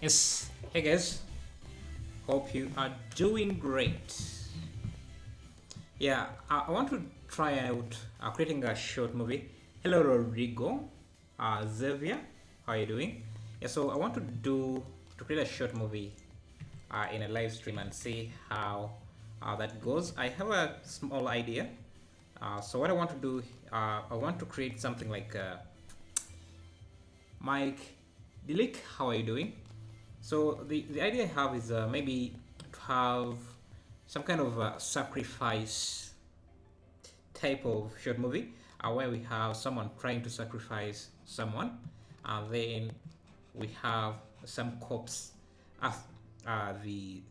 Yes, hey guys, hope you are doing great. Yeah, I want to try out creating a short movie. Hello, Rodrigo, Xavier, how are you doing? Yeah, so I want to create a short movie in a live stream and see how that goes. I have a small idea. So what I want to do, I want to create something like Mike, Dilik, how are you doing? So the idea I have is maybe to have some kind of sacrifice type of short movie where we have someone trying to sacrifice someone, and then we have some cops as the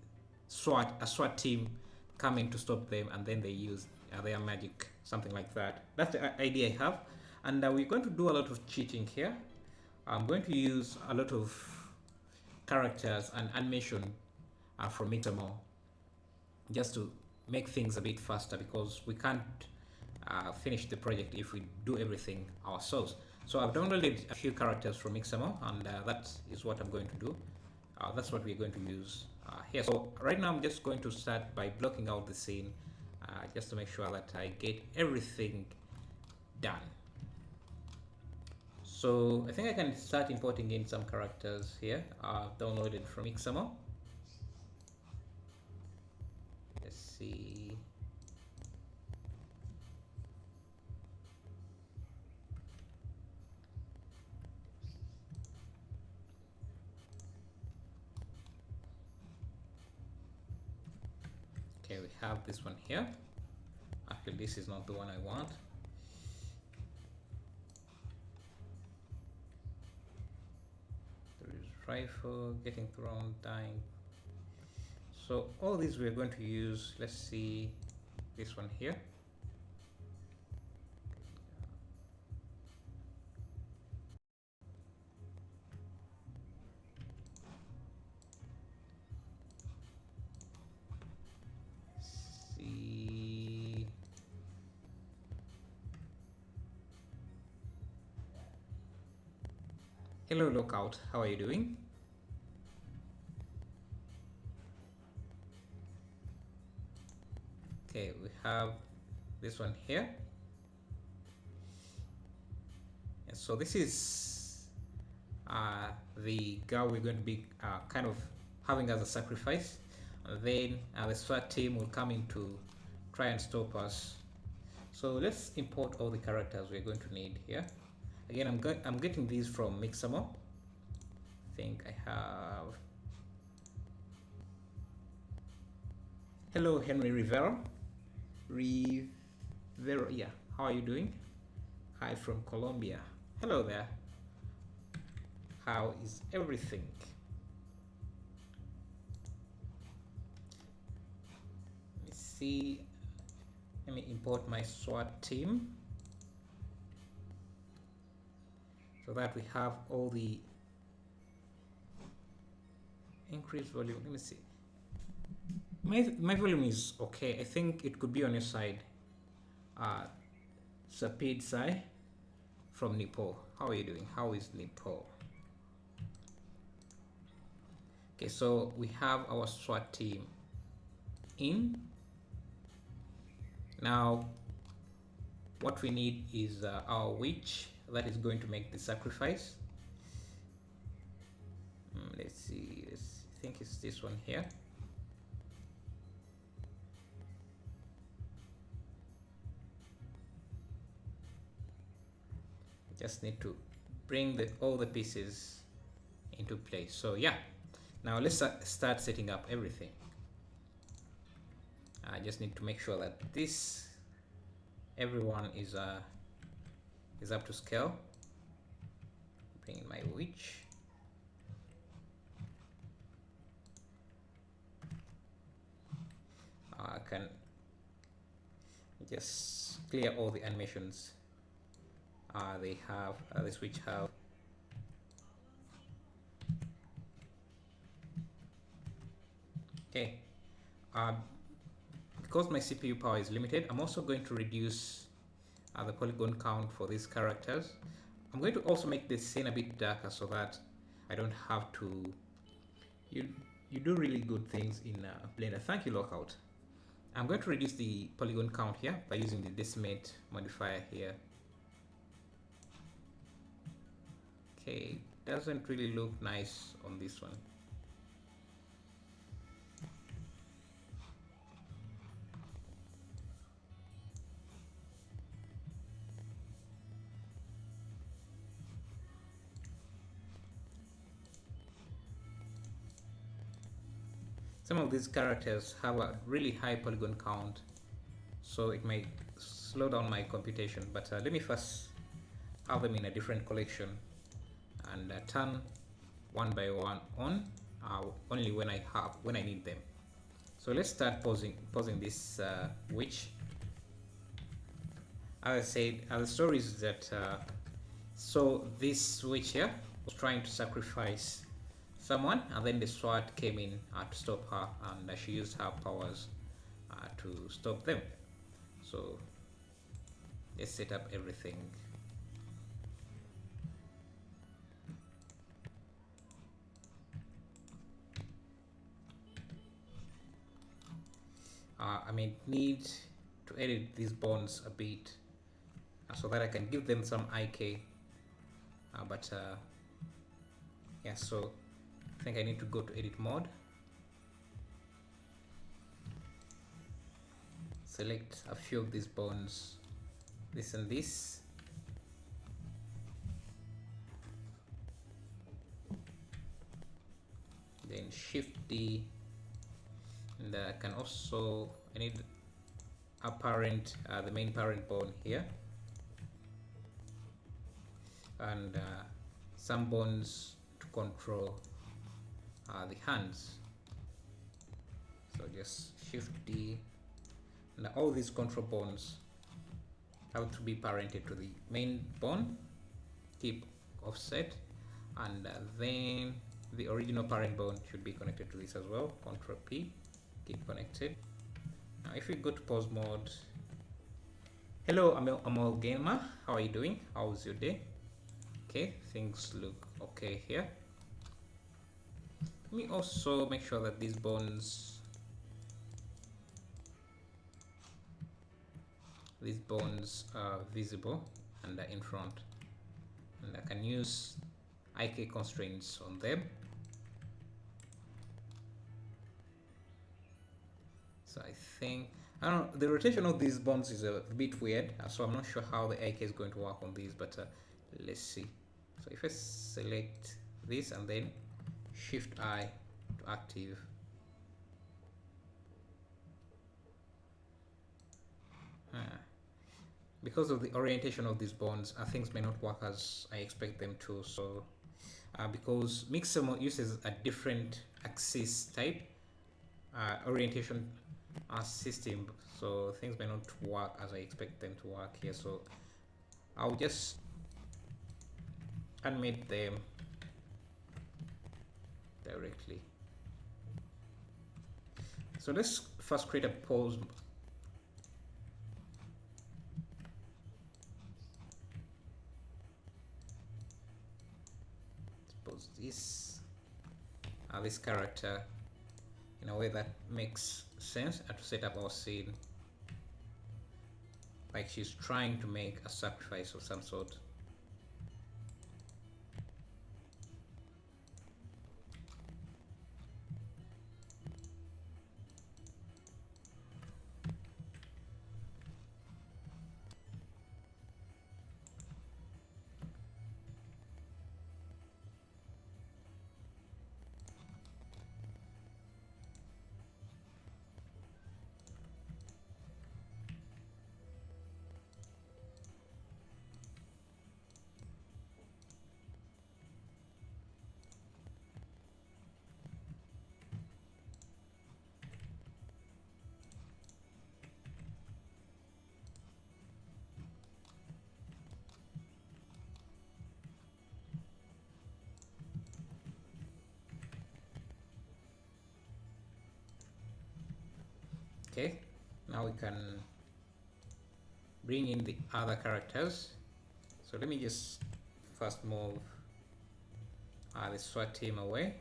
SWAT team coming to stop them, and then they use their magic, something like that. That's the idea I have, and we're going to do a lot of cheating here. I'm going to use a lot of characters and animation from Mixamo just to make things a bit faster because we can't finish the project if we do everything ourselves. So I've downloaded a few characters from Mixamo, and that is what I'm going to do. That's what we're going to use here. So right now I'm just going to start by blocking out the scene just to make sure that I get everything done. So I think I can start importing in some characters here. I've downloaded from Mixamo. Let's see. Okay, we have this one here. Actually, this is not the one I want. There is rifle, getting thrown, dying. So all these we're going to use. Let's see this one here. See. Hello, Lookout. How are you doing? Okay, we have this one here. And so this is the girl we're going to be kind of having as a sacrifice. And then the SWAT team will come in to try and stop us. So let's import all the characters we're going to need here. Again, I'm getting these from Mixamo. I think I have. Hello, Henry Rivera. Rivera, yeah. How are you doing? Hi from Colombia. Hello there. How is everything? Let me see. Let me import my SWAT team so that we have all the increased volume. Let me see. My volume is okay. I think it could be on your side. Sapid Sai from Nepal. How are you doing? How is Nepal? Okay, so we have our SWAT team in. Now, what we need is our witch that is going to make the sacrifice. Let's see. I think it's this one here. Just need to bring all the pieces into place. So yeah, now let's start setting up everything. I just need to make sure that everyone is up to scale. Bring in my witch. I can just clear all the animations they have, this witch have. Okay, because my CPU power is limited, I'm also going to reduce the polygon count for these characters. I'm going to also make this scene a bit darker so that I don't have to You you do really good things in Blender. Thank you, Lockout. I'm going to reduce the polygon count here by using the decimate modifier here. Okay, doesn't really look nice on this one. Some of these characters have a really high polygon count, so it might slow down my computation, but let me first have them in a different collection and turn one by one on only when I need them. So let's start pausing this witch. As I said, the story is that so this witch here was trying to sacrifice someone, and then the sword came in to stop her, and she used her powers to stop them. So let's set up everything. I may need to edit these bones a bit so that I can give them some IK, but yeah, so I think I need to go to edit mode, select a few of these bones, this and this, then shift D, and I can also, I need a parent, the main parent bone here, and some bones to control the hands. So just shift D, and all these control bones have to be parented to the main bone, keep offset, and then the original parent bone should be connected to this as well. Control P, keep connected. Now if we go to pause mode, hello Amal Gamer, how are you doing? How's your day? Okay, things look okay here. Let me also make sure that these bones are visible and are in front, and I can use IK constraints on them. So I think, I don't know, the rotation of these bones is a bit weird, so I'm not sure how the IK is going to work on these, but let's see. So if I select this and then Shift I to active, because of the orientation of these bones, things may not work as I expect them to. So because Mixamo uses a different axis type orientation system, so things may not work as I expect them to work here. So I'll just animate them directly. So let's first create a pause. Suppose this character in a way that makes sense to set up our scene, like she's trying to make a sacrifice of some sort. Okay, now we can bring in the other characters. So let me just first move the SWAT team away.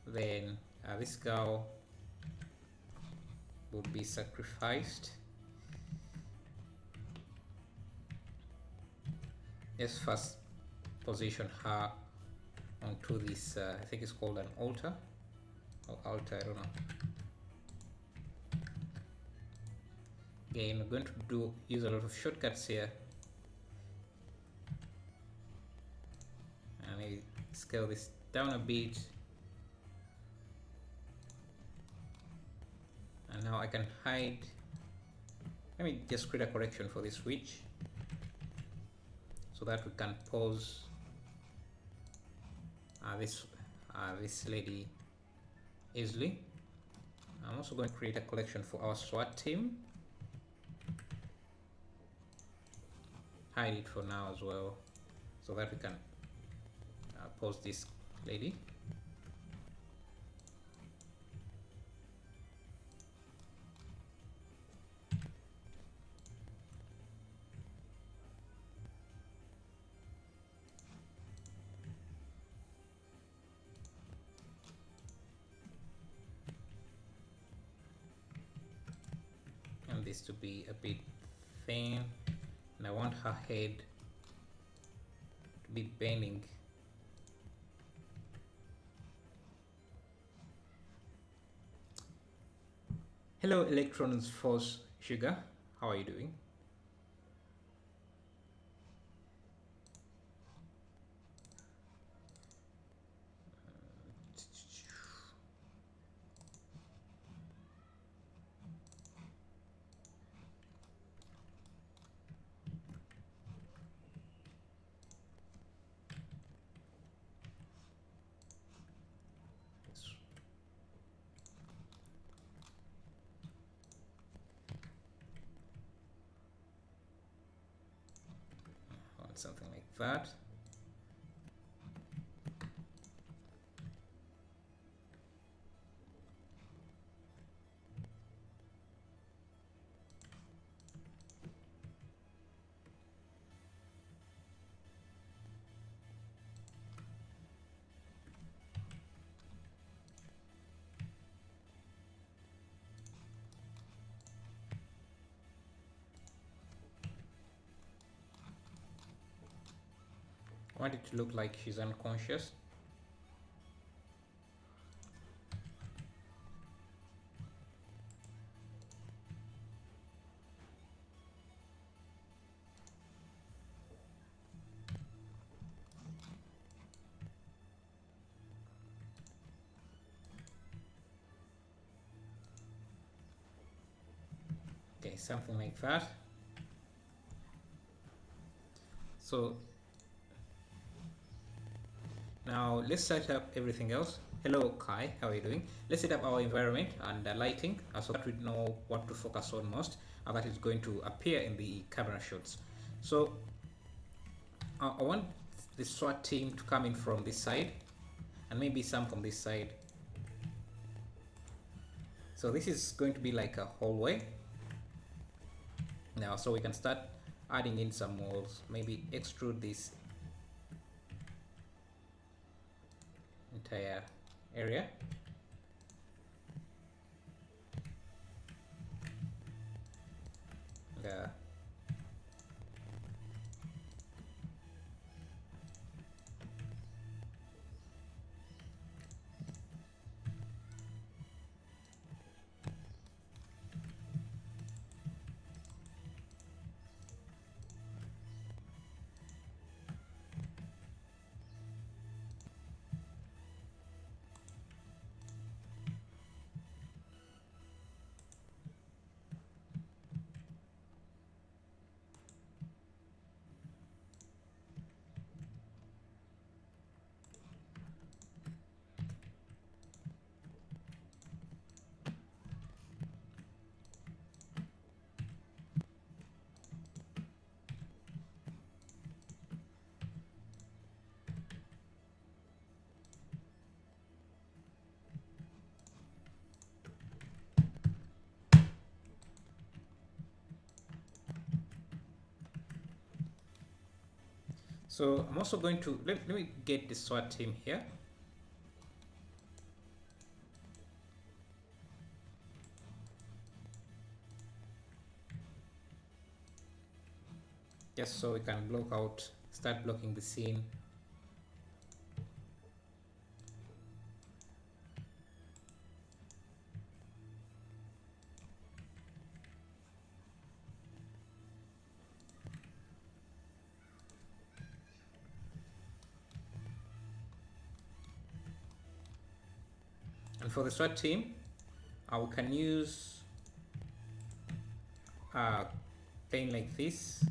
then this girl will be sacrificed. Let's first position her onto this, I think it's called an altar or altar, I don't know. Again, we're going to use a lot of shortcuts here. And maybe scale this down a bit. And now I can hide. Let me just create a correction for this switch so that we can pause this lady easily. I'm also going to create a collection for our SWAT team. Hide it for now as well so that we can pause this lady. And this to be a bit thin, and I want her head to be bending. Hello Electrons Force Sugar, how are you doing? Something like that. I want it to look like she's unconscious. Okay, something like that. So now let's set up everything else. Hello Kai, how are you doing? Let's set up our environment and lighting so that we know what to focus on most, and that is going to appear in the camera shots. So I want the SWAT team to come in from this side and maybe some from this side. So this is going to be like a hallway now, so we can start adding in some walls, maybe extrude this entire area. So I'm also going to let me get the SWAT team here. just so we can start blocking the scene. And for the SWAT team, we can use plane like this.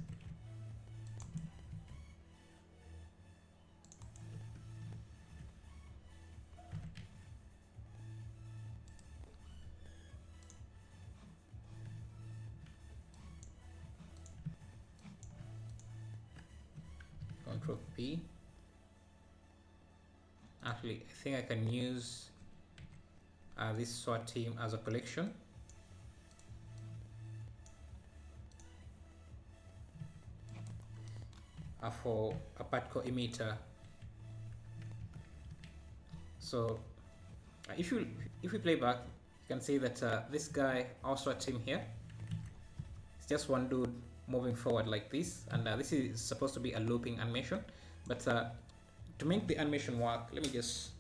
Control P. Actually, I think I can use this SWAT team as a collection. For a particle emitter. So if we play back, you can see that this guy, our SWAT team here, it's just one dude moving forward like this, and this is supposed to be a looping animation. But to make the animation work, let me just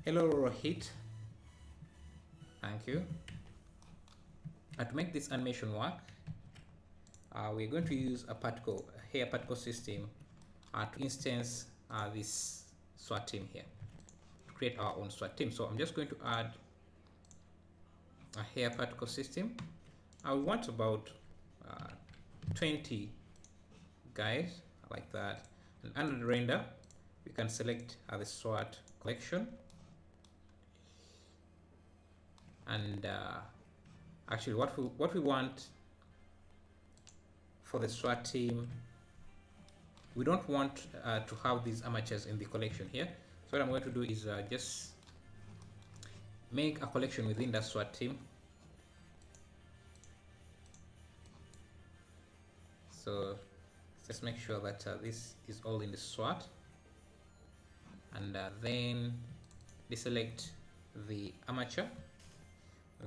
hello hit. Thank you. To make this animation work, we're going to use a hair particle system to instance this SWAT team here, to create our own SWAT team. So I'm just going to add a hair particle system. I want about 20 guys like that, and under the render we can select the SWAT collection, and actually what we want for the SWAT team, we don't want to have these amateurs in the collection here. So what I'm going to do is just make a collection within that SWAT team. So just make sure that this is all in the SWAT, and then deselect the amateur,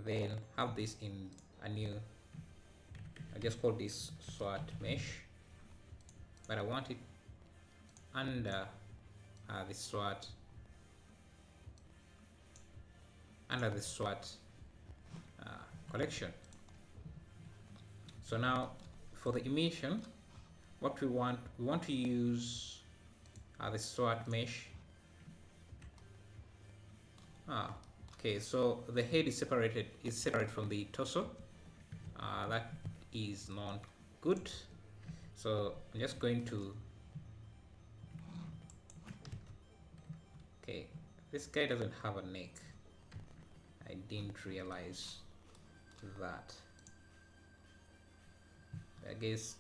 then have this in a new, I just call this SWAT mesh, but I want it under the SWAT, collection. So now for the emission, what we want to use the SWAT mesh. Okay, so the head is separate from the torso. That is not good. So I'm just going to, okay, this guy doesn't have a neck. I didn't realize that. I guess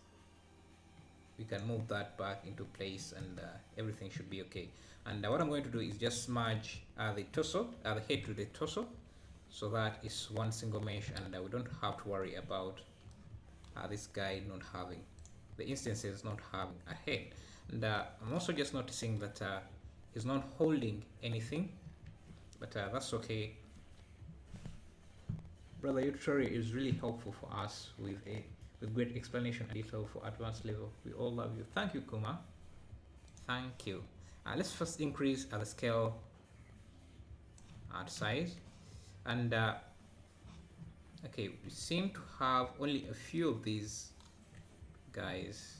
we can move that back into place, and everything should be okay. And what I'm going to do is just merge the torso, the head to the torso, so that is one single mesh, and we don't have to worry about this guy not having, the instances not having a head. And I'm also just noticing that he's not holding anything, but that's okay. Brother, your tutorial is really helpful for us with great explanation and detail for advanced level. We all love you. Thank you, Kuma. Thank you. Let's first increase the scale size, and okay, we seem to have only a few of these guys,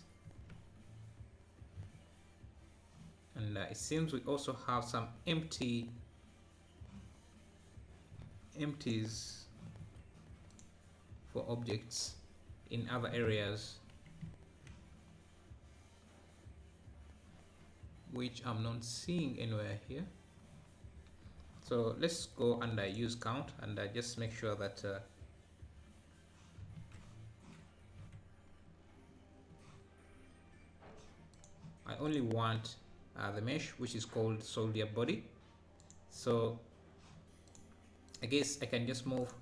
and it seems we also have some empties for objects in other areas, which I'm not seeing anywhere here. So let's go and use count, and just make sure that I only want the mesh which is called soldier body. So I guess I can just move,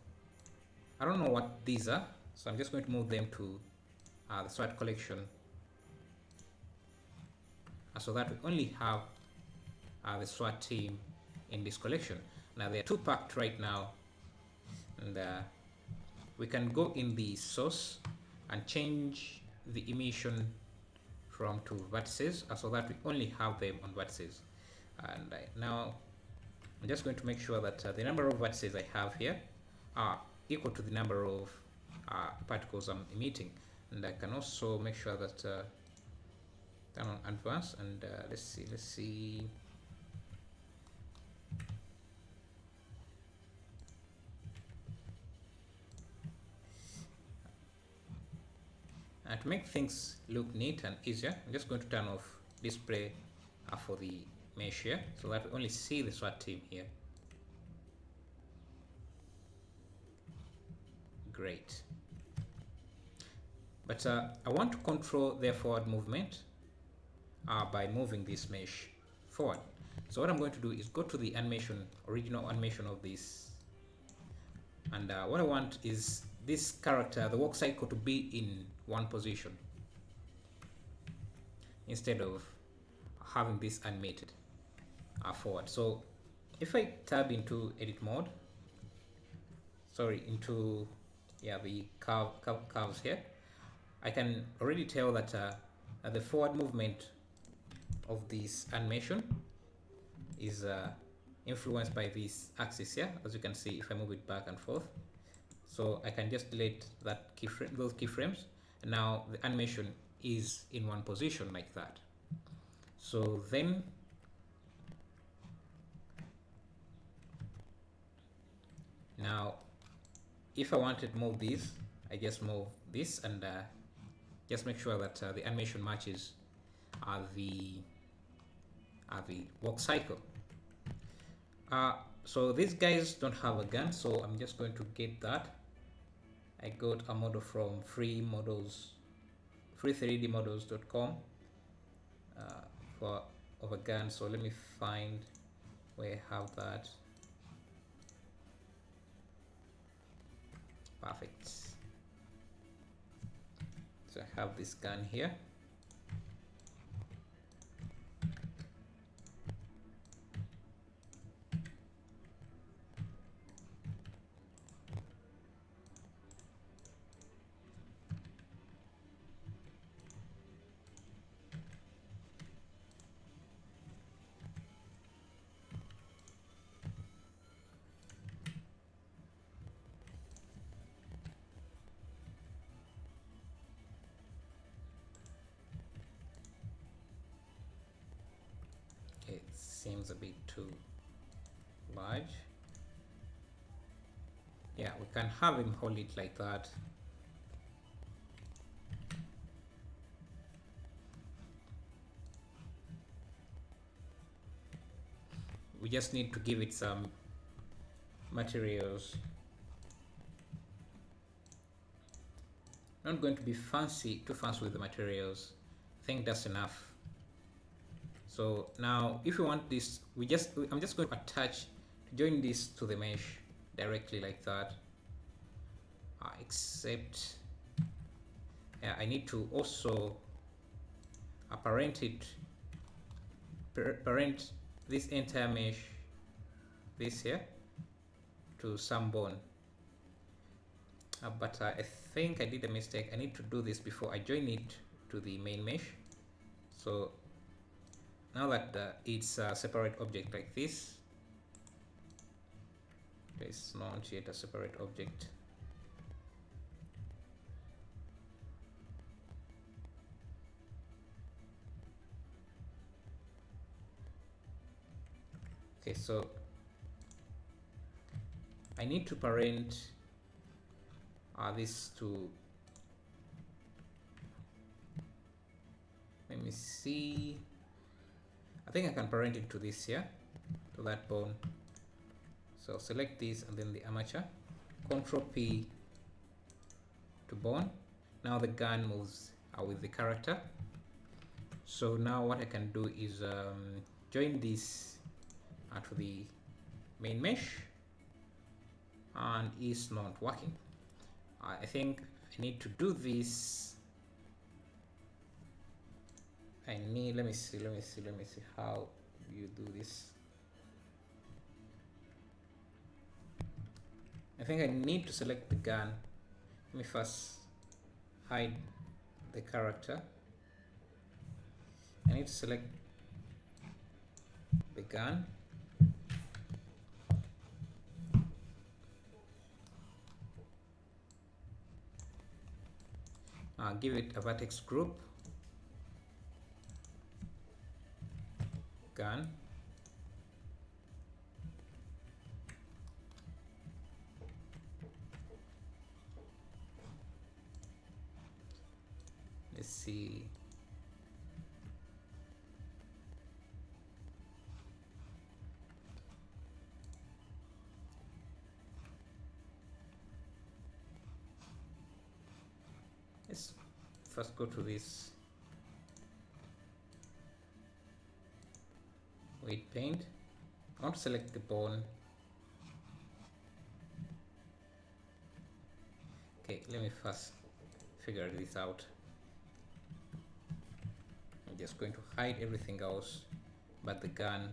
I don't know what these are, so I'm just going to move them to the SWAT collection, so that we only have the SWAT team in this collection. Now they are two packed right now, and we can go in the source and change the emission from two vertices so that we only have them on vertices. And now I'm just going to make sure that the number of vertices I have here are equal to the number of particles I'm emitting. And I can also make sure that turn on advanced, and let's see. To make things look neat and easier, I'm just going to turn off display for the mesh here so that we only see the SWAT team here. Great. But I want to control their forward movement by moving this mesh forward. So what I'm going to do is go to the animation, original animation of this, and what I want is this character, the walk cycle, to be in one position instead of having this animated forward. So if I tab into edit mode, into the curves here, I can already tell that the forward movement of this animation is influenced by this axis here, as you can see if I move it back and forth. So I can just delete that keyframe, those keyframes, and now the animation is in one position like that. So then now if I wanted to move this, I just move this and just make sure that the animation matches the walk cycle. So these guys don't have a gun, so I'm just going to get that. I got a model from free3dmodels.com of a gun. So let me find where I have that. Perfect. So I have this gun here. It seems a bit too large. Yeah, we can have him hold it like that. We just need to give it some materials. Not going to be too fancy with the materials. I think that's enough. So now if we want this, I'm just going to join this to the mesh directly like that. Except I need to also parent this entire mesh, this here, to some bone. But I think I did a mistake. I need to do this before I join it to the main mesh. So now that it's a separate object like this, it's not yet a separate object. Okay, so I need to parent this to, let me see, I think I can parent it to this here, to that bone. So select this and then the armature, Control P to bone. Now the gun moves with the character. So now what I can do is join this to the main mesh, and it's not working. I think I need to do this. Let me see how you do this. I think I need to select the gun. Let me first hide the character. I need to select the gun. Give it a vertex group, gun, let's see, let's first go to this weight paint. I want to select the bone. Okay, let me first figure this out. I'm just going to hide everything else but the gun.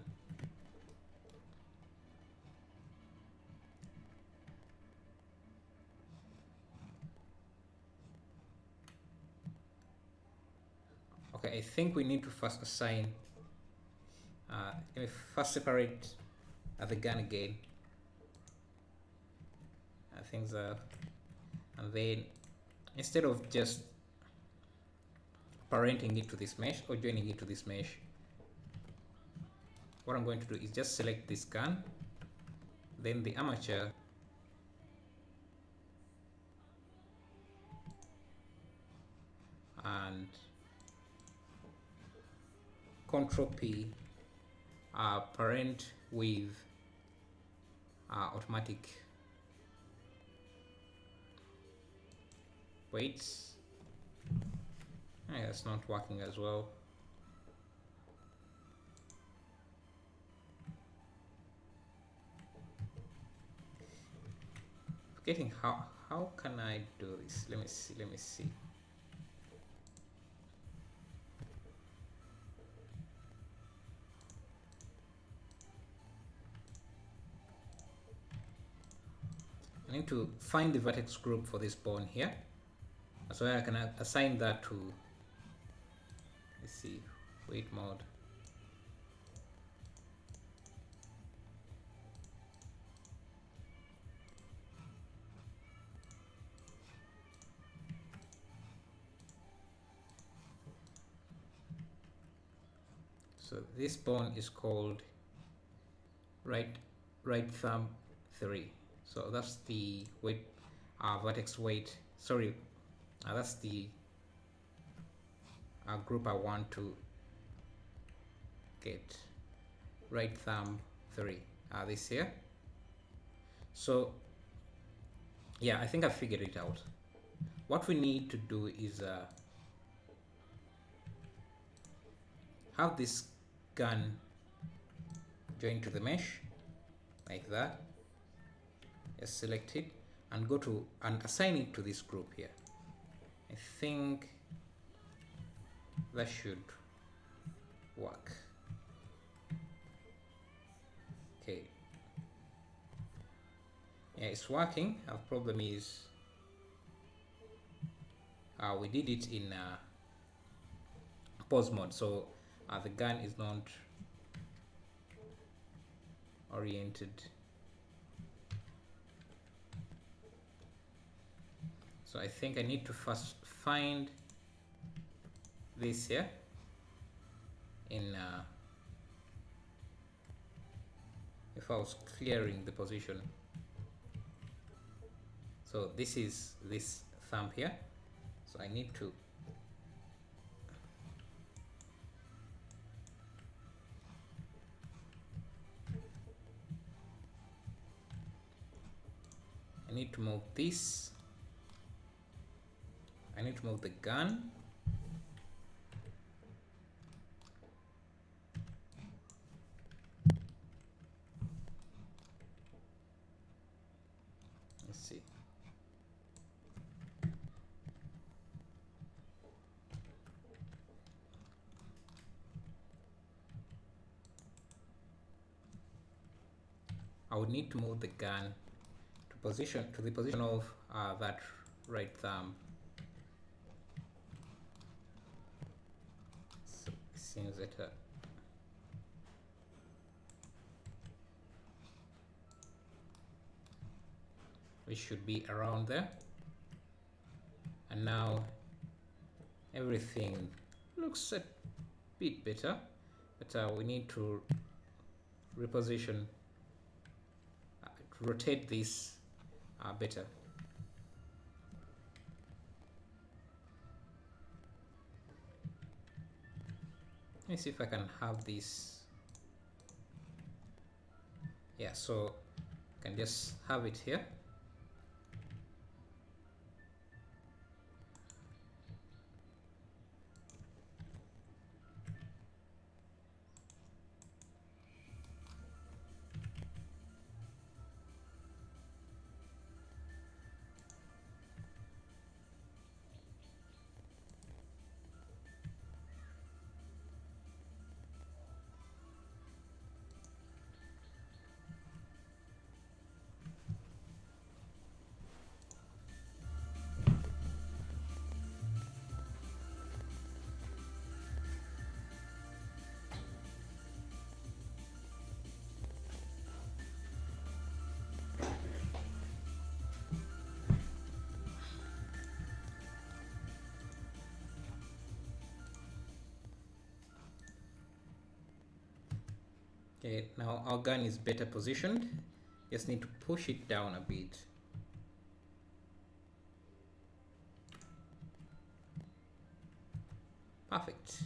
Okay, I think we need to first assign, let me first separate the gun again. Things are, and then instead of just parenting it to this mesh or joining it to this mesh, what I'm going to do is just select this gun, then the armature, and Control P, parent with automatic weights. It's not working as well. Forgetting how can I do this? Let me see. I need to find the vertex group for this bone here, so I can assign that to, let's see, weight mode. So this bone is called right thumb 3. So that's the weight, vertex weight. Sorry, that's the group I want to get. Right thumb 3. This here. So yeah, I think I figured it out. What we need to do is have this gun join to the mesh like that. Just select it and go to and assign it to this group here. I think that should work. Okay. Yeah, it's working. Our problem is we did it in pause mode, so the gun is not oriented. So I think I need to first find this here in if I was clearing the position. So this is this thumb here, so I need to move this. I need to move the gun. Let's see. I would need to move the gun to the position of that right thumb. seems that we should be around there, and now everything looks a bit better, but we need to reposition, rotate this better. Let me see if I can have this. Yeah, so I can just have it here. Okay, now our gun is better positioned. Just need to push it down a bit. Perfect.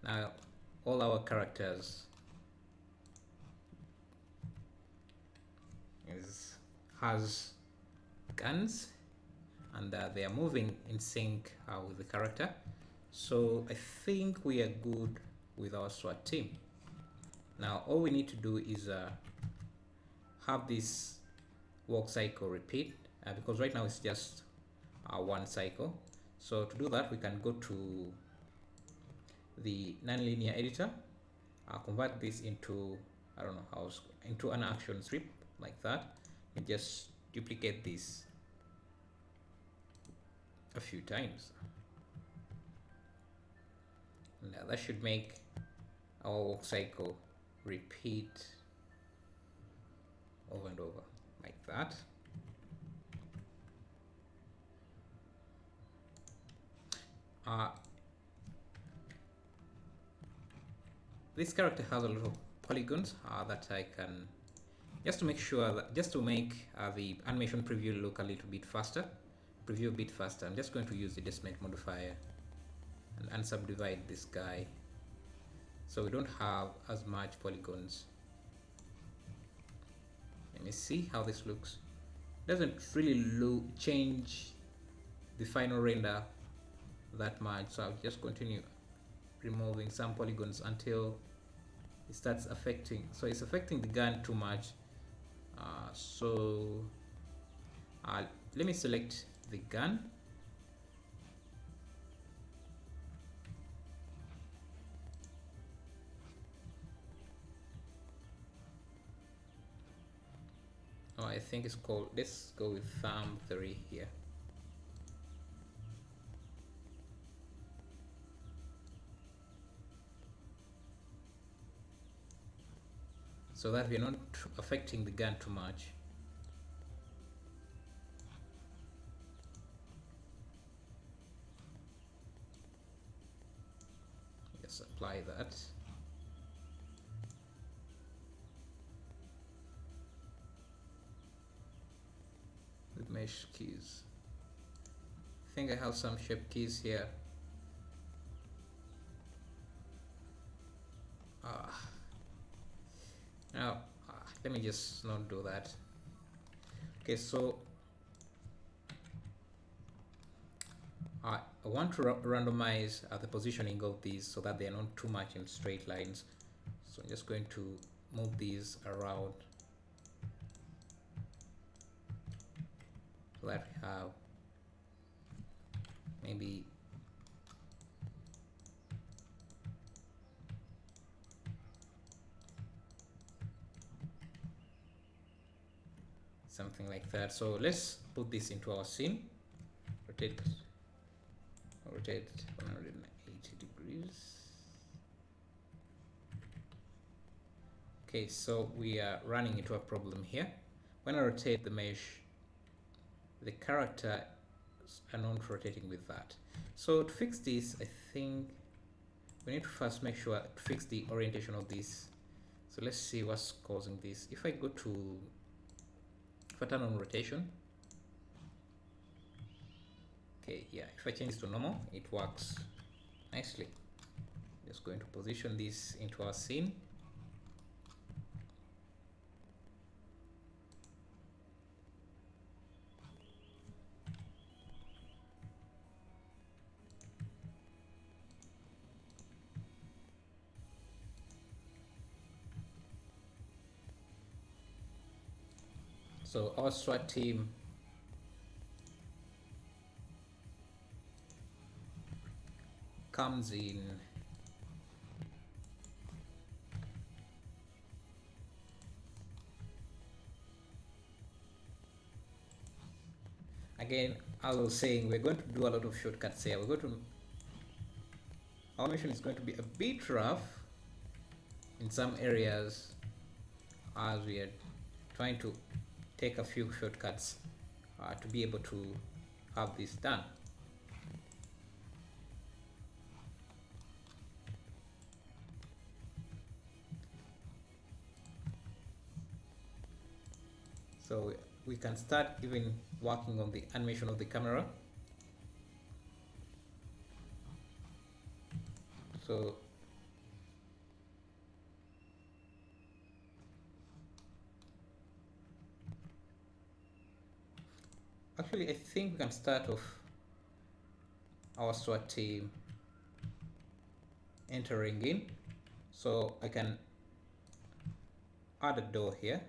Now all our characters has guns, and they are moving in sync with the character. So I think we are good with our SWAT team. Now all we need to do is have this walk cycle repeat, because right now it's just one cycle. So to do that, we can go to the nonlinear editor, convert this into, I don't know how, into an action strip like that, and just duplicate this a few times. Now that should make our walk cycle repeat over and over like that. This character has a lot of polygons that I can, just to make sure that, just to make the animation preview look a little bit faster, I'm just going to use the decimate modifier and unsubdivide this guy so we don't have as much polygons. Let me see how this looks. Doesn't really change the final render that much, so I'll just continue removing some polygons until it starts affecting, so it's affecting the gun too much. Let me select the gun. Oh, I think it's called, let's go with thumb 3 here. So that we're not affecting the gun too much. Just apply that. With mesh keys. I think I have some shape keys here. Now let me just not do that. Okay, so I want to randomize the positioning of these so that they are not too much in straight lines. So I'm just going to move these around so that we have maybe something like that. So let's put this into our scene. Rotate 180 degrees. Okay, so we are running into a problem here. When I rotate the mesh, the characters are not rotating with that. So to fix this, I think we need to first make sure to fix the orientation of this. So let's see what's causing this. If I turn on rotation, okay, yeah, if I change this to normal, it works nicely. Just going to position this into our scene. So our SWAT team comes in again. As I was saying, we're going to do a lot of shortcuts here. Our mission is going to be a bit rough in some areas as we are trying to take a few shortcuts to be able to have this done. So we can start even working on the animation of the camera. So actually, I think we can start off our SWAT team entering in. So I can add a door here.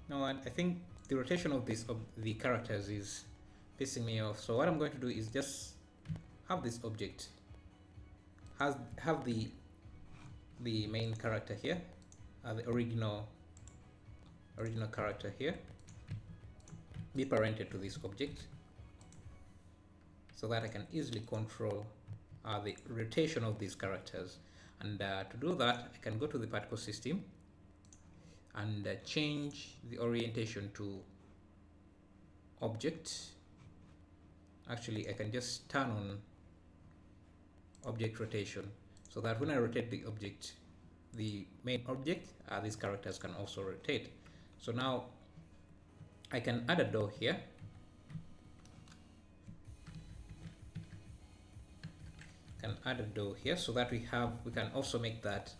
No, I think the rotation of the characters is pissing me off. So what I'm going to do is just have this object have the main character here, the original character here, be parented to this object, so that I can easily control the rotation of these characters. And to do that, I can go to the particle system and change the orientation to object. Actually, I can just turn on object rotation, so that when I rotate the object, the main object, these characters can also rotate. So now I can add a door here. So that we can also make that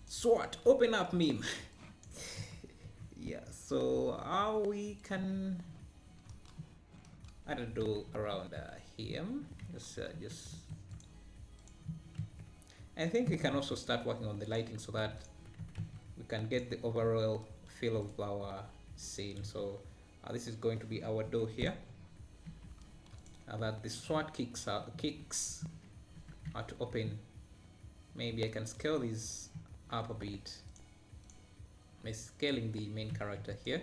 SWAT open up meme. Yeah, so how we can add a door around him. Just I think we can also start working on the lighting so that we can get the overall feel of our scene. So this is going to be our door here, that the SWAT kicks to open. Maybe I can scale this up a bit by scaling the main character here.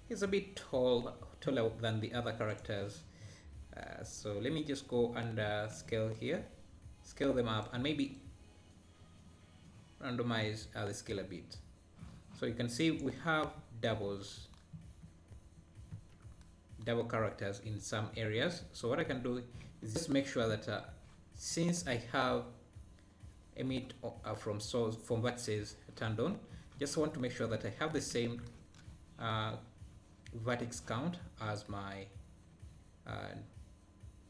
He's a bit taller than the other characters. So let me just go and scale here, scale them up, and maybe randomize the scale a bit. So you can see we have double characters in some areas. So what I can do is just make sure that since I have emit from vertices turned on, just want to make sure that I have the same vertex count as my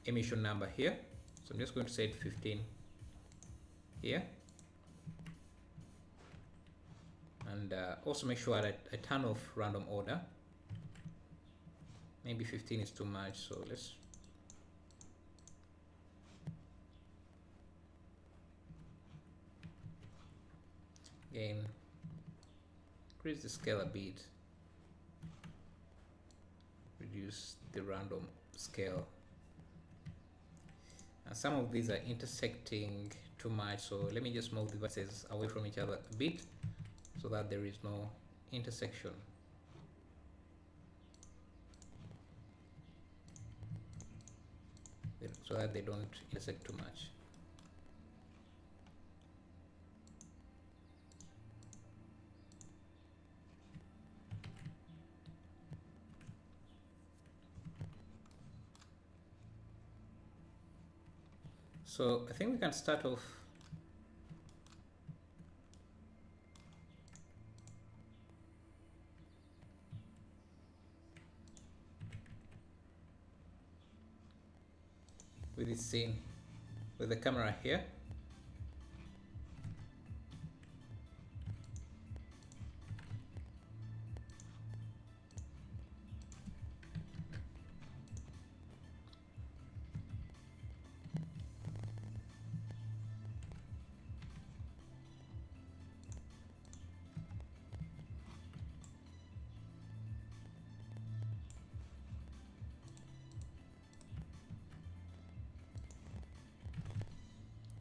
emission number here. So I'm just going to set 15 here, and also make sure that I turn off random order. Maybe 15 is too much, so let's again increase the scale a bit, reduce the random scale. And some of these are intersecting too much, so let me just move the vertices away from each other a bit so that there is no intersection. So that they don't intersect too much. So I think we can start off with this scene with the camera here.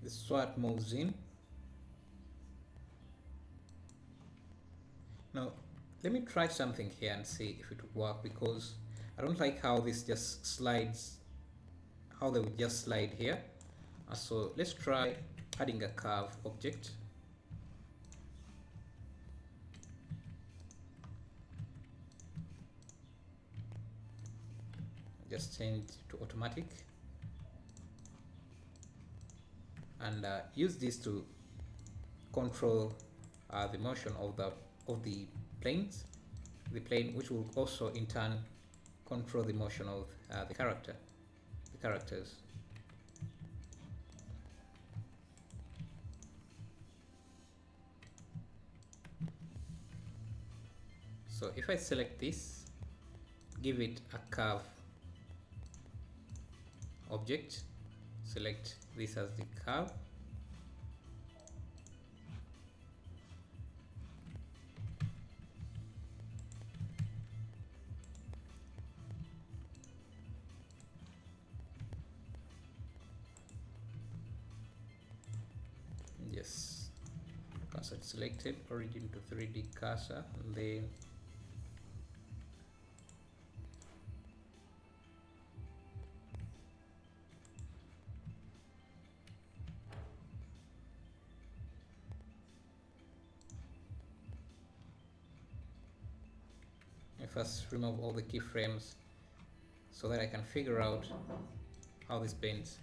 The SWAT moves in. Now, let me try something here and see if it would work, because I don't like how this just slides, how they would just slide here. So let's try adding a curve object. Just change to automatic. And use this to control the motion of the planes, the plane, which will also in turn control the motion of the characters. So if I select this, give it a curve object, select this as the curve, yes, cursor selected, origin to 3D cursor, and then I first remove all the keyframes so that I can figure out how this bends.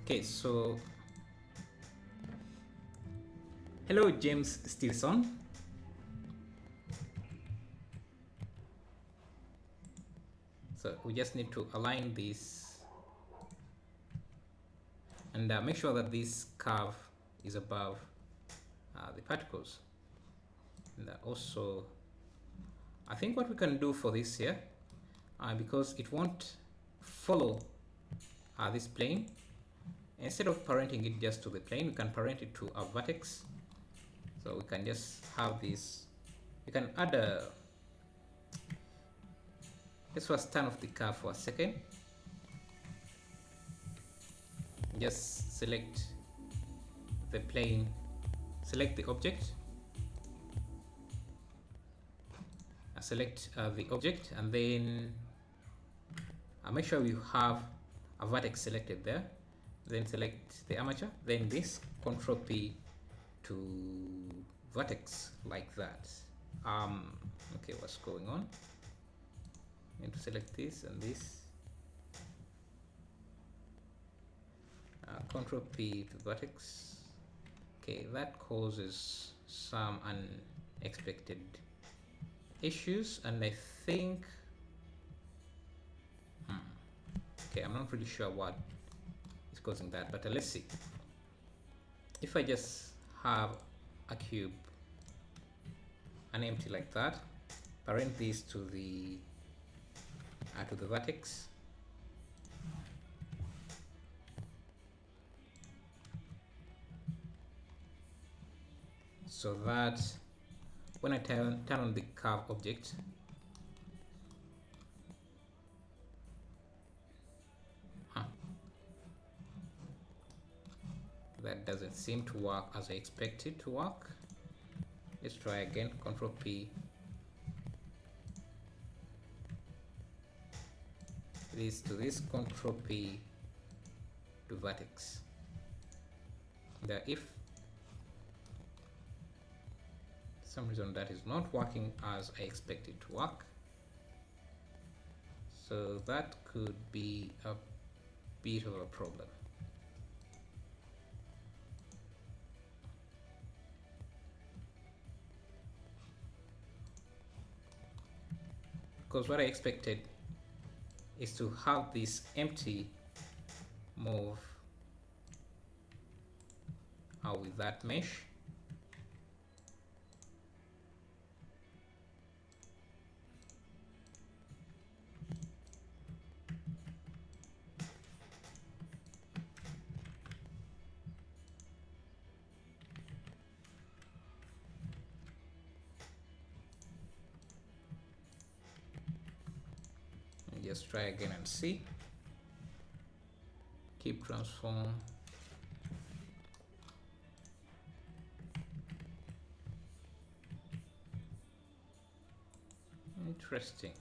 Okay, so hello James Stevenson. So we just need to align this and make sure that this curve is above the particles. And also, I think what we can do for this here, because it won't follow this plane, instead of parenting it just to the plane, we can parent it to a vertex. So we can just have this, we can add a, let's first turn off the curve for a second. Just select the plane, select the object, select the object, and then make sure you have a vertex selected there. Then select the armature, then this, Control P to vertex, like that. Okay, what's going on? I need to select this and this. Control P to vertex. Okay, that causes some unexpected issues, and I think okay, I'm not really sure what is causing that, but let's see. If I just have a cube, an empty like that, parent this to the vertex, so that when I turn on the curve object, that doesn't seem to work as I expect it to work. Let's try again. Control P. This to this. Control P to vertex. If for some reason that is not working as I expect it to work, so that could be a bit of a problem. Because what I expected is to have this empty move out with that mesh. Just try again and see. Keep transform. Interesting.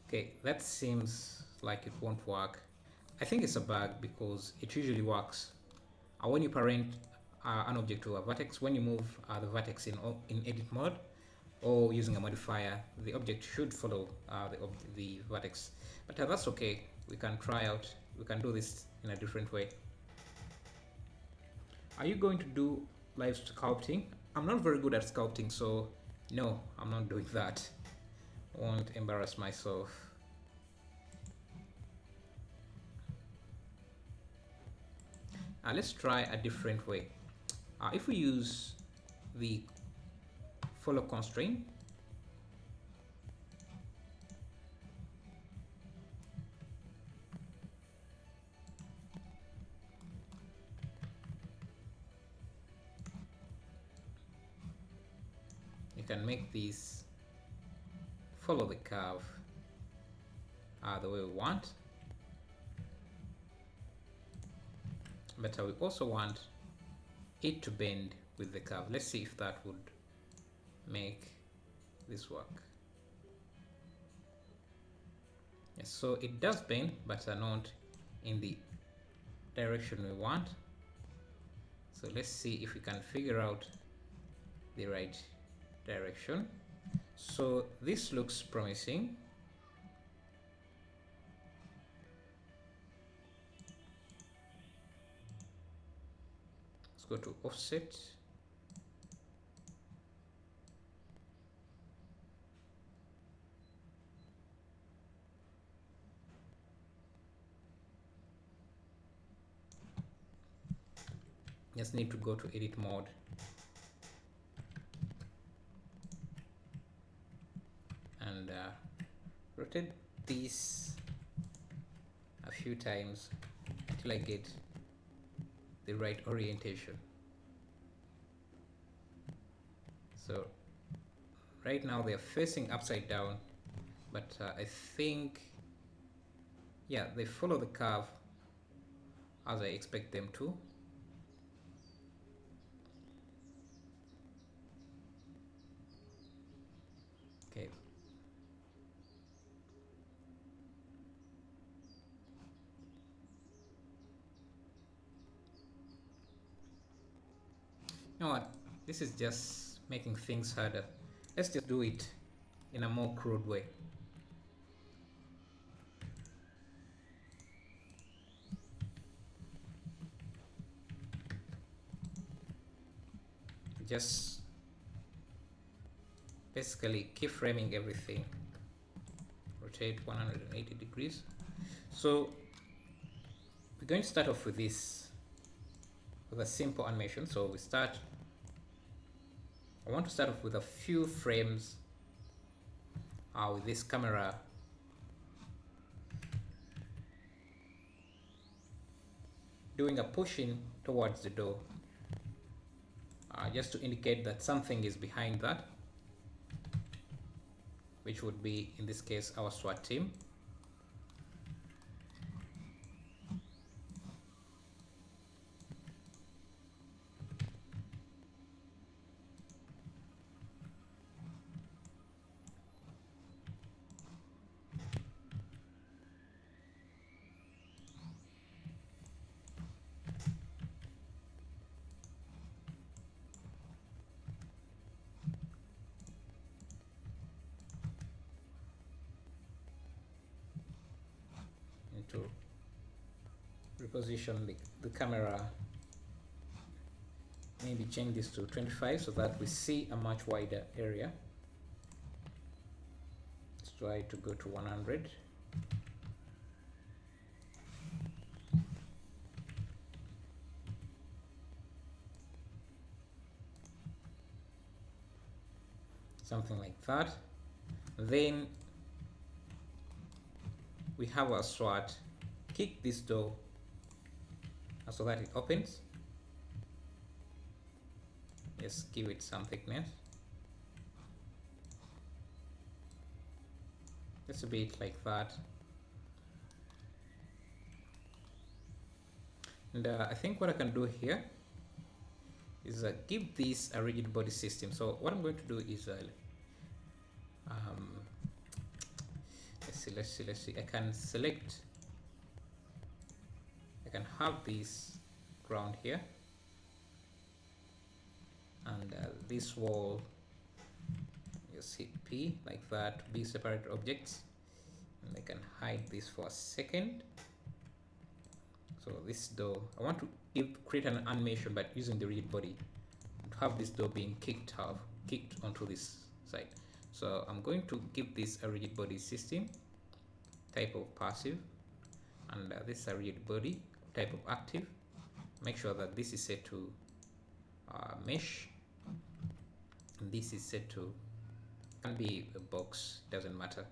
Okay, that seems like it won't work. I think it's a bug because it usually works when you parent an object to a vertex. When you move the vertex in edit mode or using a modifier, the object should follow the vertex. But that's okay. We can try out. We can do this in a different way. Are you going to do live sculpting? I'm not very good at sculpting, so no, I'm not doing that. Won't embarrass myself. Let's try a different way. If we use the follow constraint, you can make these follow the curve the way we want, but we also want it to bend with the curve. Let's see if that would make this work. Yes, so it does bend, but not in the direction we want. So let's see if we can figure out the right direction. So this looks promising. Let's go to offset. Just need to go to edit mode. And rotate these a few times until I get the right orientation. So right now they're facing upside down, but I think, yeah, they follow the curve as I expect them to. Okay. You know what? This is just making things harder. Let's just do it in a more crude way. Just basically keyframing everything, rotate 180 degrees. So we're going to start off with this, with a simple animation. So I want to start off with a few frames with this camera doing a pushing towards the door, just to indicate that something is behind that, which would be, in this case, our SWAT team. To reposition the camera, maybe change this to 25 so that we see a much wider area. Let's try to go to 100. Something like that. Then we have our SWAT kick this door so that it opens. Just give it some thickness, just a bit like that. And I think what I can do here is give this a rigid body system. So what I'm going to do is let's see. I can have this ground here, and this wall, just hit P like that, be separate objects, and I can hide this for a second. So this door, I want to create an animation, but using the rigid body, to have this door being kicked onto this side. So I'm going to give this a rigid body system, type of passive, and this is a rigid body, type of active. Make sure that this is set to mesh, and this is set to, can be a box, doesn't matter.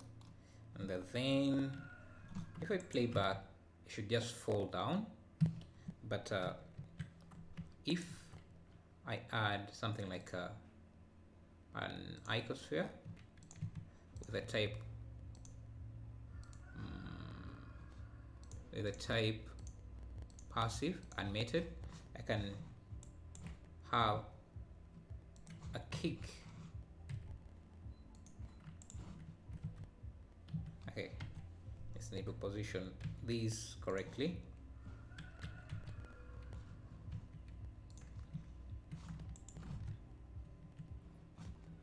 And then if I play back, it should just fall down. But if I add something like an icosphere with a type passive animated, I can have a kick. Okay, just need to position these correctly.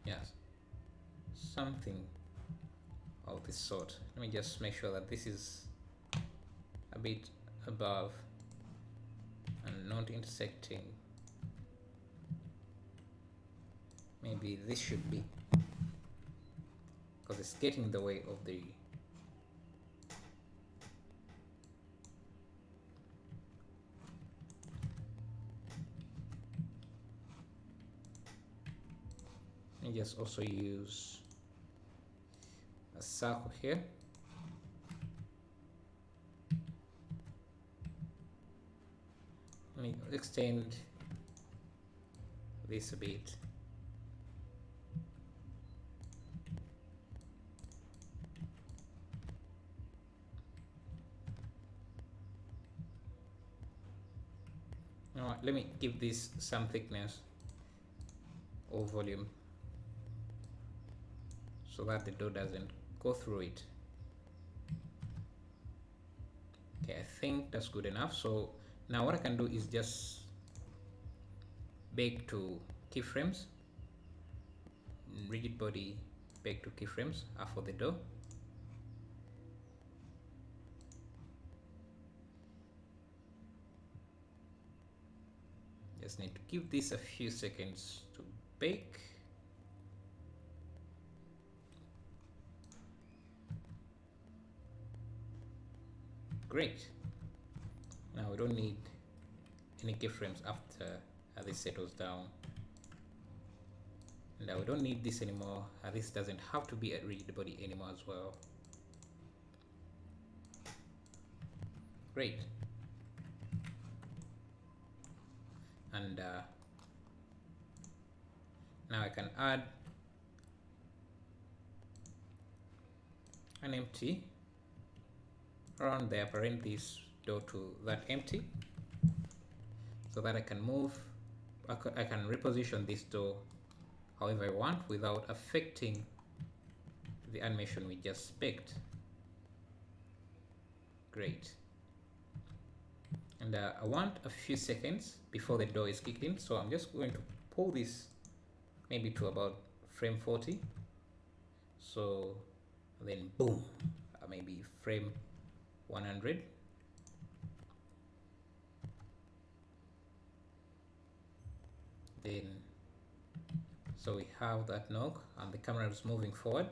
Yes, something of this sort. Let me just make sure that this is a bit above and not intersecting. Maybe this should be, because it's getting in the way of the and just also use a circle here. Let me extend this a bit. Now let me give this some thickness or volume so that the door doesn't go through it. Okay, I think that's good enough. So now what I can do is just bake to keyframes, rigid body, back to keyframes for the door. Just need to give this a few seconds to bake. Great. Now we don't need any keyframes after this settles down. And we don't need this anymore. This doesn't have to be a rigid body anymore as well. Great. And now I can add an empty around there, parent this door to that empty, so that I can move, I can reposition this door however I want without affecting the animation we just picked. Great. And I want a few seconds before the door is kicked in, so I'm just going to pull this maybe to about frame 40. So then boom, maybe frame 100. Then so we have that knock and the camera is moving forward,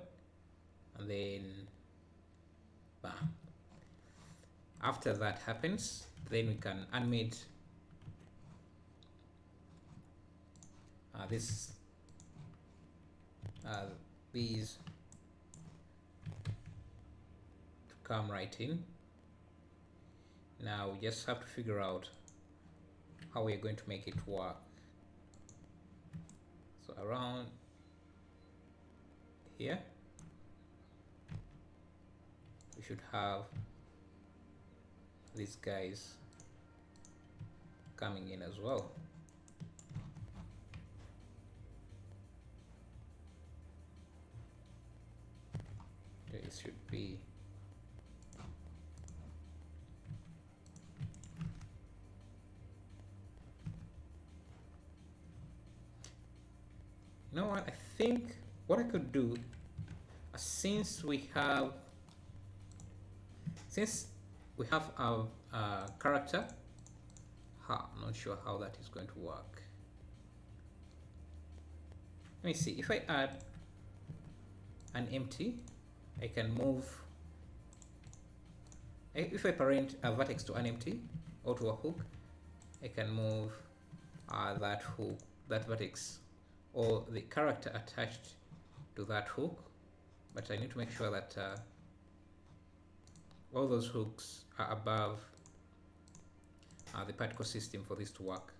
and then bam. After that happens, then we can animate these to come right in. Now we just have to figure out how we're going to make it work. So around here we should have these guys coming in as well. It should be you know what, I think what I could do, since we have a character, I'm not sure how that is going to work. Let me see, if I add an empty, I can move, if I parent a vertex to an empty or to a hook, I can move that hook, that vertex, or the character attached to that hook, but I need to make sure that all those hooks are above the particle system for this to work.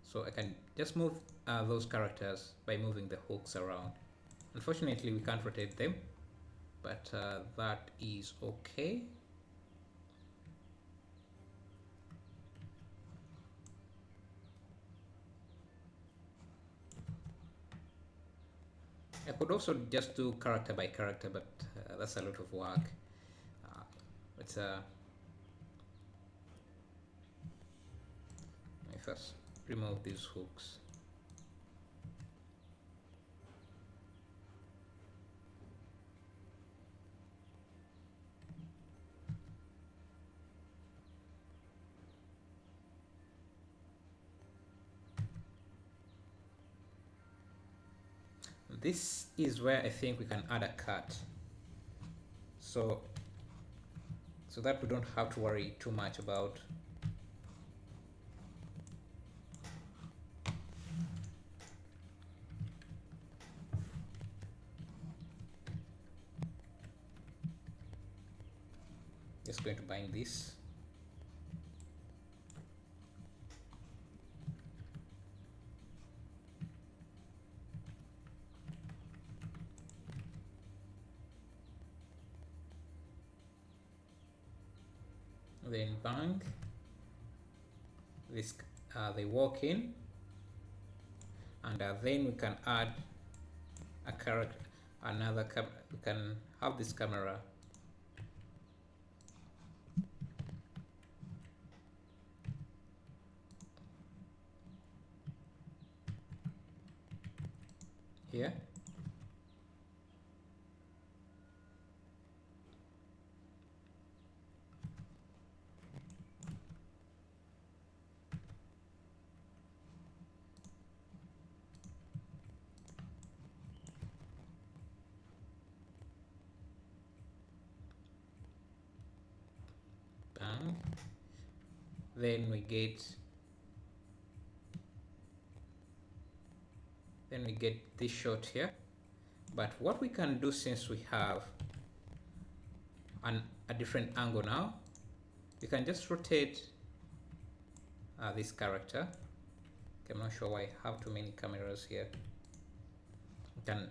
So I can just move those characters by moving the hooks around. Unfortunately, we can't rotate them, but that is okay. I could also just do character by character, but that's a lot of work. Let me first remove these hooks. This is where I think we can add a cut, so that we don't have to worry too much about just going to bind this. Then bang, this they walk in, and then we can add a character, we can have this camera here, around. Then we get this shot here. But what we can do, since we have a different angle now, we can just rotate this character. Okay, I'm not sure why I have too many cameras here. You can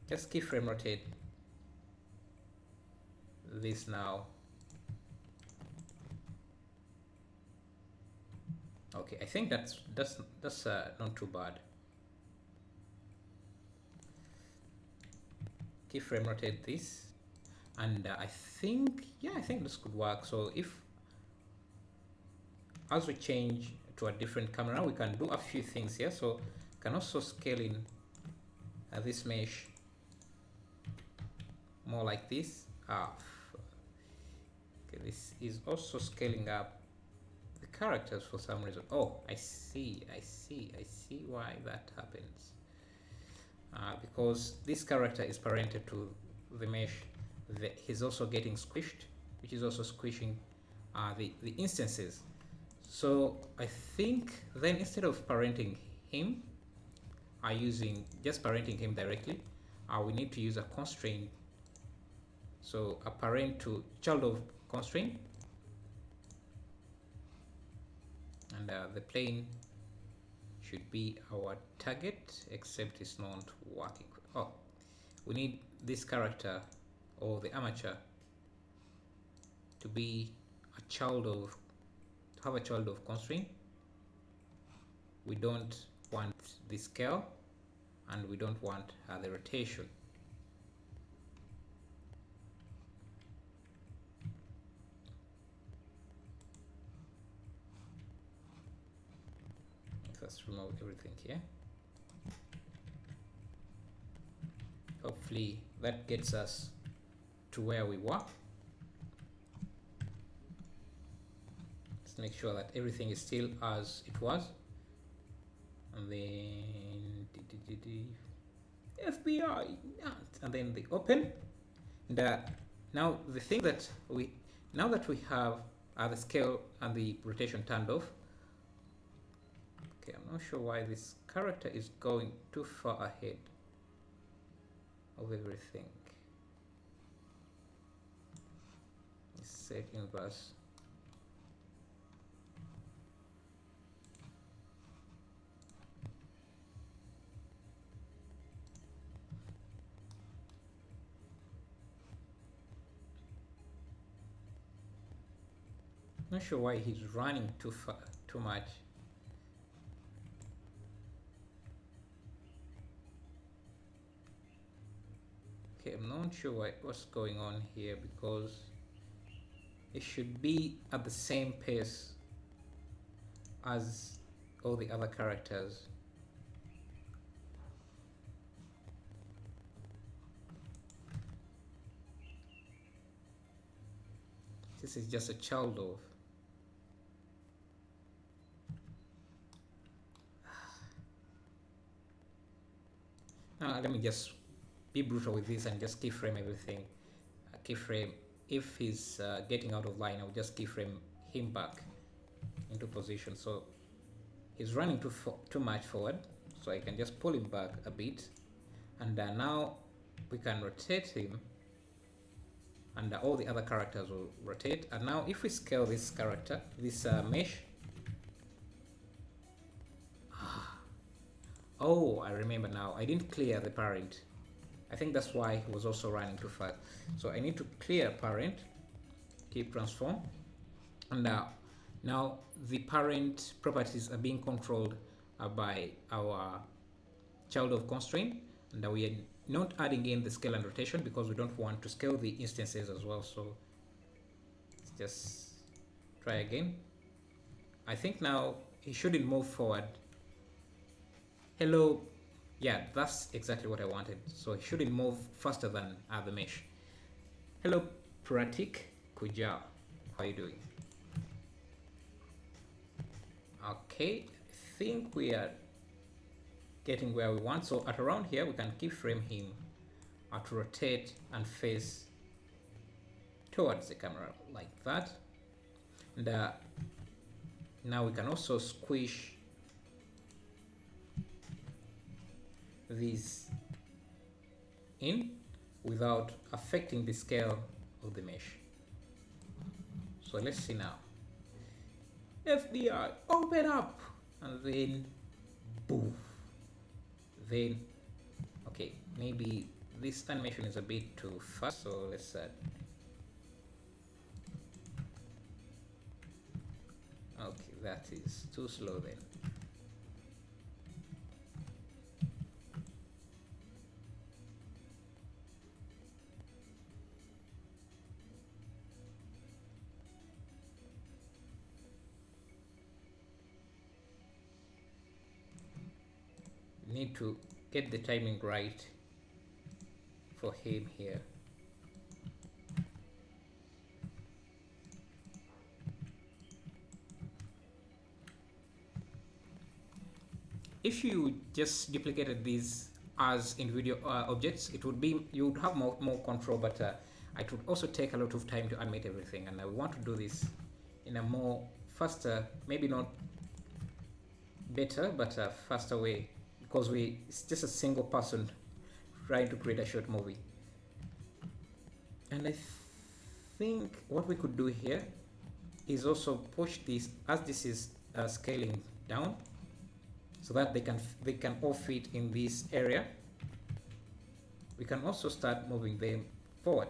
just keyframe rotate this now. Okay, I think that's not too bad. Keyframe rotate this, and I think this could work. So if as we change to a different camera, we can do a few things here. So we can also scale in this mesh more like this. Okay, this is also scaling up the characters for some reason. Oh, I see why that happens. Because this character is parented to the mesh, he's also getting squished, which is also squishing the instances. So I think then, instead of parenting him, using just parenting him directly, we need to use a constraint. So a parent to child of constraint, and the plane should be our target, except it's not working. Oh, we need this character, or the armature, to be a child of, have a child of constraint. We don't want the scale, and we don't want the rotation. Let's remove everything here. Hopefully that gets us to where we were. Let's make sure that everything is still as it was. And then FBI, and then the open. And now the thing that now that we have the scale and the rotation turned off. Okay, I'm not sure why this character is going too far ahead of everything. Set inverse. Not sure why he's running too much. Okay, I'm not sure what's going on here, because it should be at the same pace as all the other characters. This is just a child of. Now let me just be brutal with this and just keyframe everything. Keyframe, if he's getting out of line, I'll just keyframe him back into position. So he's running too much forward, so I can just pull him back a bit, and now we can rotate him, and all the other characters will rotate. And now if we scale this character, this mesh, oh, I remember now, I didn't clear the parent. I think that's why he was also running too fast. So I need to clear parent, keep transform, and now the parent properties are being controlled by our child of constraint, and we are not adding in the scale and rotation because we don't want to scale the instances as well. So let's just try again. I think now he shouldn't move forward. Hello. Yeah, that's exactly what I wanted. So it shouldn't move faster than the mesh. Hello, Pratik Kuja. How are you doing? Okay, I think we are getting where we want. So at around here, we can keyframe him to rotate and face towards the camera like that. And now we can also squish these in without affecting the scale of the mesh. So let's see now. FDI, open up, and then boom. Then, okay, maybe this animation is a bit too fast, so let's okay, that is too slow then. Need to get the timing right for him here. If you just duplicated these as individual objects, it would be, you would have more control, but it would also take a lot of time to animate everything, and I want to do this in a more faster, maybe not better, but a faster way, because it's just a single person trying to create a short movie. And I think what we could do here is also push this, as this is scaling down, so that they can all fit in this area. We can also start moving them forward.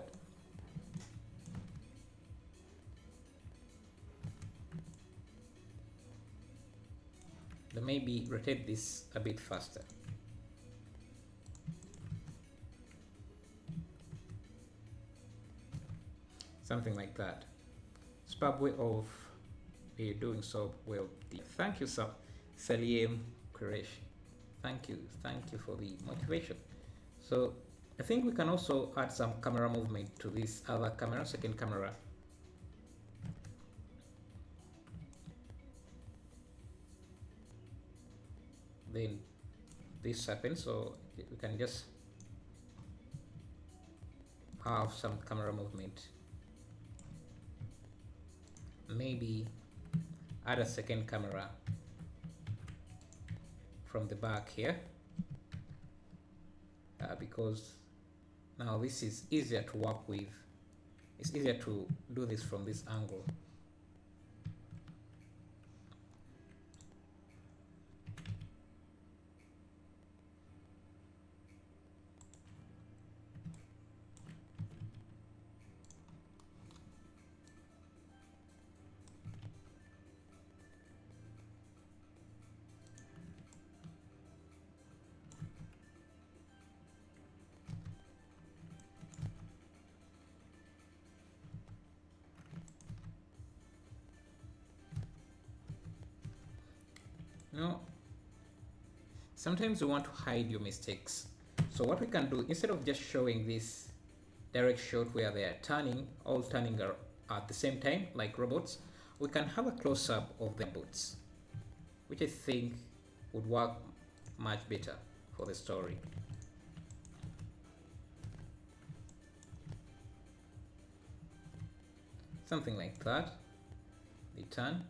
Then maybe rotate this a bit faster. Something like that. Superb way of doing so well. Thank you, Salim Qureshi. Thank you for the motivation. So I think we can also add some camera movement to this other camera, second camera. Then this happens, so we can just have some camera movement. Maybe add a second camera from the back here, because now this is easier to work with. It's easier to do this from this angle. No, sometimes you want to hide your mistakes. So what we can do, instead of just showing this direct shot where they are all turning at the same time like robots, we can have a close-up of their boots, which I think would work much better for the story. Something like that. They turn.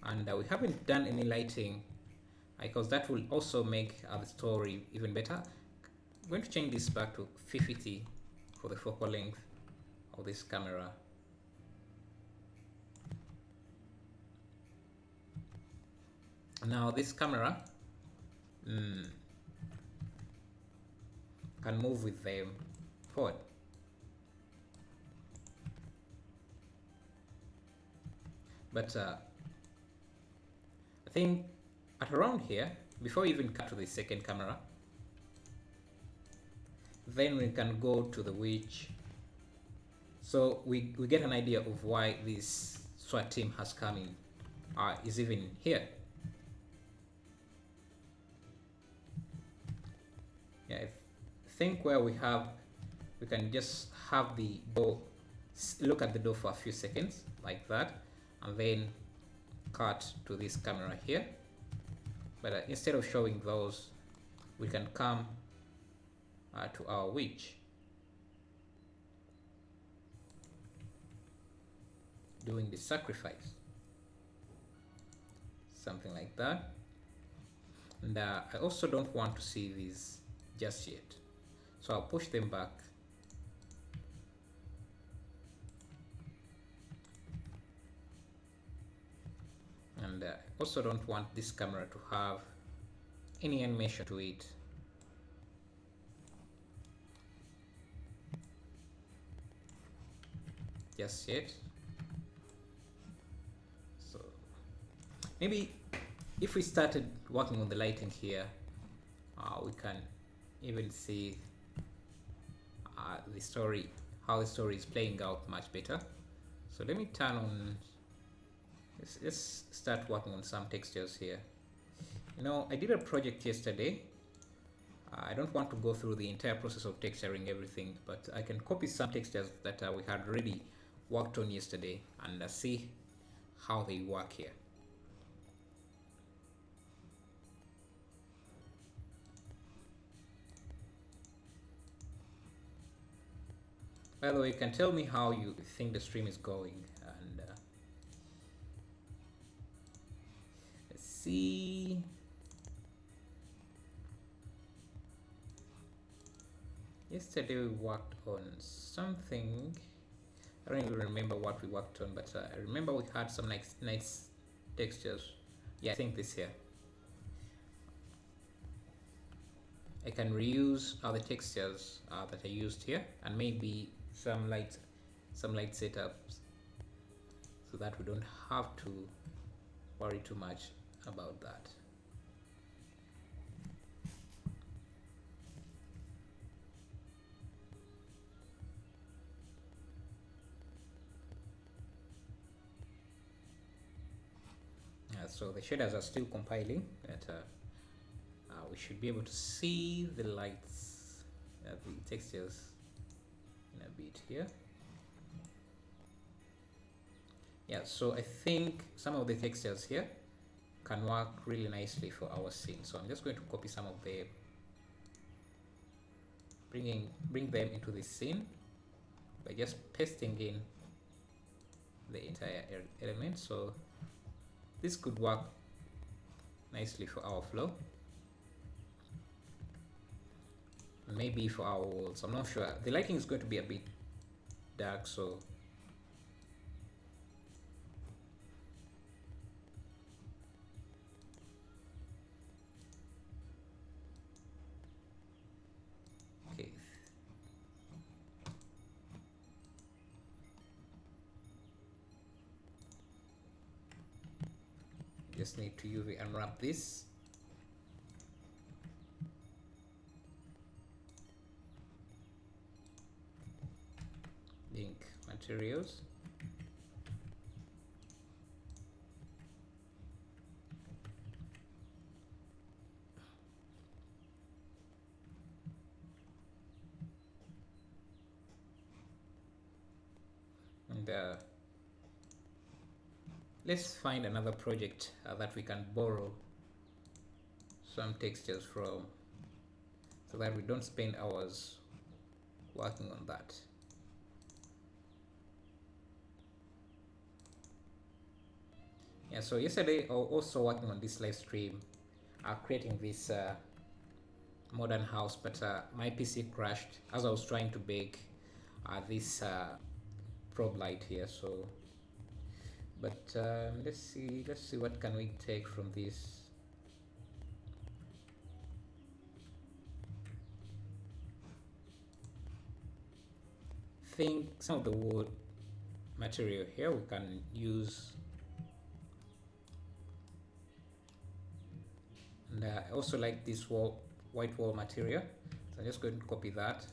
And we haven't done any lighting, because that will also make the story even better. I'm going to change this back to 50 for the focal length of this camera. Now this camera can move with them forward. But I think at around here, before we even cut to the second camera, then we can go to the witch. So we get an idea of why this SWAT team has come in, is even here. Yeah, I think where we can just have the door, look at the door for a few seconds like that, and then cut to this camera here. But instead of showing those, we can come to our witch, doing the sacrifice, something like that. And I also don't want to see these just yet, so I'll push them back. And I also don't want this camera to have any animation to it. Just yet. So maybe if we started working on the lighting here, we can even see the story, how the story is playing out much better. So let me turn on, let's start working on some textures here. You know, I did a project yesterday. I don't want to go through the entire process of texturing everything, but I can copy some textures that we had already worked on yesterday and see how they work here. By the way, you can tell me how you think the stream is going, and let's see. Yesterday we worked on something. I don't even remember what we worked on, but I remember we had some nice textures. Yeah, I think this here. I can reuse other textures that I used here, and maybe some light setups, so that we don't have to worry too much about that. So the shaders are still compiling, but we should be able to see the lights, the textures in a bit here. Yeah, so I think some of the textures here can work really nicely for our scene. So I'm just going to copy some of them, bring them into the scene by just pasting in the entire element. So this could work nicely for our flow, maybe for our walls. I'm not sure. The lighting is going to be a bit dark, so okay. Just need to UV unwrap this. Link materials. And let's find another project that we can borrow some textures from, so that we don't spend hours working on that. Yeah, so yesterday I was also working on this live stream, creating this modern house, but my PC crashed as I was trying to bake this probe light here. So, but let's see what can we take from this. I think some of the wood material here we can use. And I also like this white wall material, so I'm just going to copy that,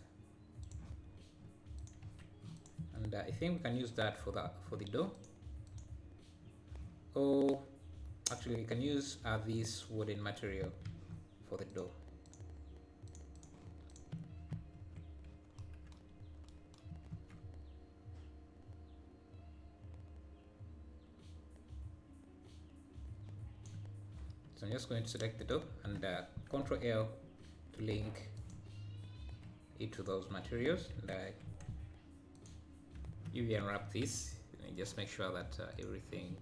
and I think we can use that for the door. Oh, actually we can use this wooden material for the door. So I'm just going to select the door and Ctrl L to link into those materials, and I UV unwrap this and just make sure that everything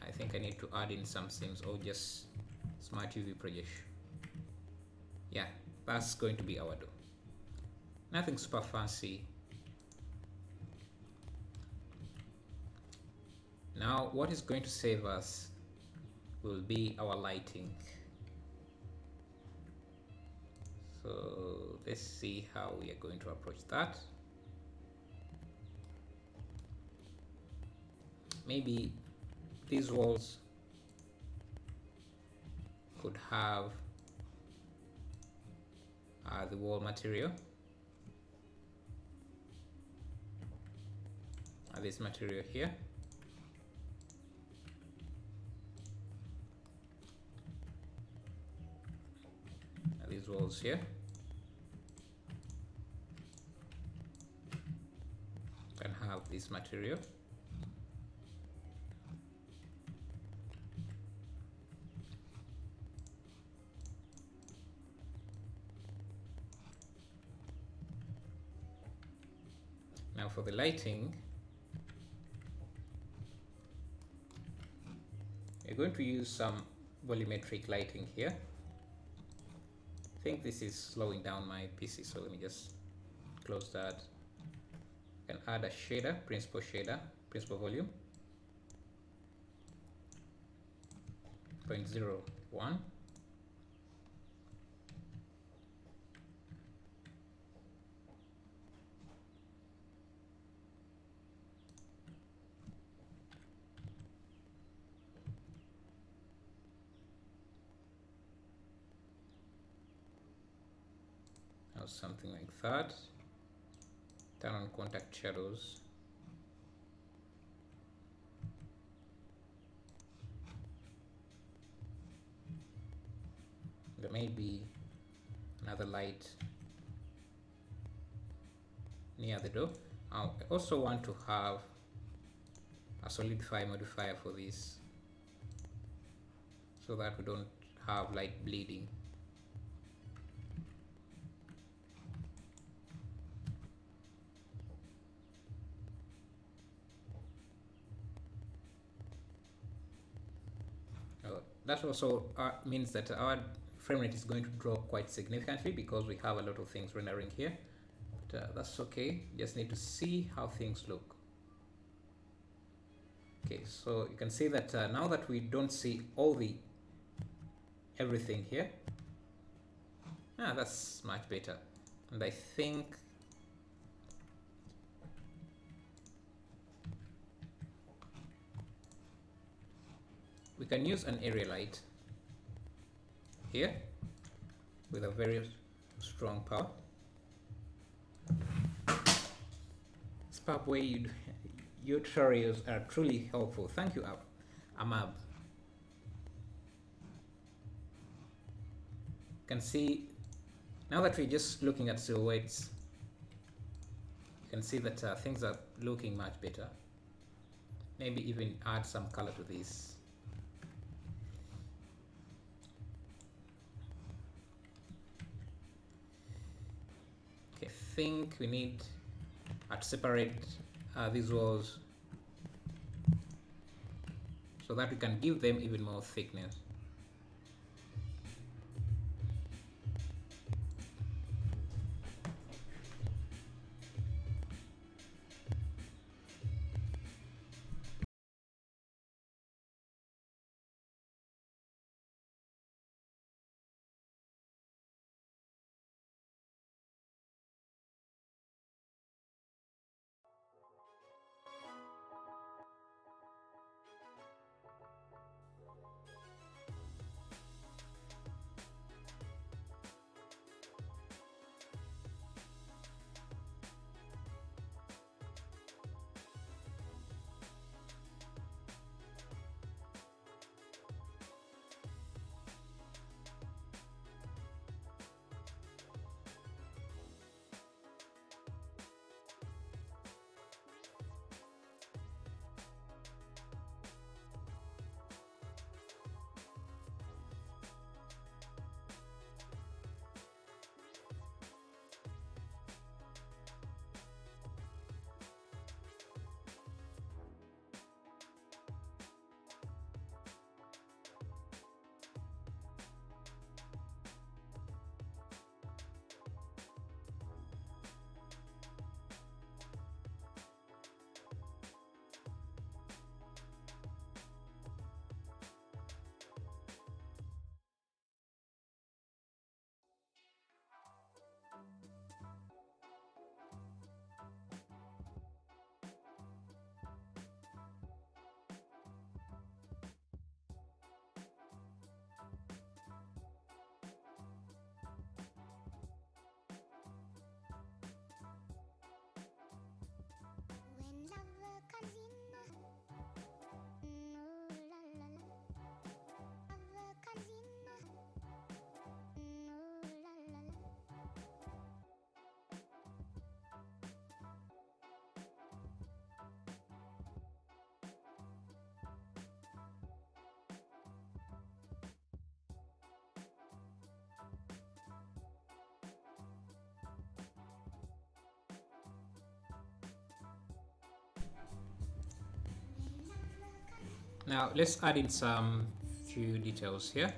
I think I need to add in some things, or just smart UV projection. Yeah, that's going to be our do. Nothing super fancy. Now what is going to save us will be our lighting. So let's see how we are going to approach that. Maybe these walls could have the wall material, this material here, these walls here, can have this material. Now for the lighting, we're going to use some volumetric lighting here. I think this is slowing down my PC, so let me just close that. I can add a shader, principal volume, 0.01. Or something like that. Turn on contact shadows. There may be another light near the door. I also want to have a solidify modifier for this, so that we don't have light bleeding. That also means that our frame rate is going to drop quite significantly because we have a lot of things rendering here. But that's okay, just need to see how things look. Okay, so you can see that now that we don't see everything here, that's much better. And I think we can use an area light here with a very strong power. Spapway, your tutorials are truly helpful. Thank you, Amab. You can see now that we're just looking at silhouettes, you can see that things are looking much better. Maybe even add some color to this. Okay, I think we need to separate these walls so that we can give them even more thickness. Now let's add in some few details here.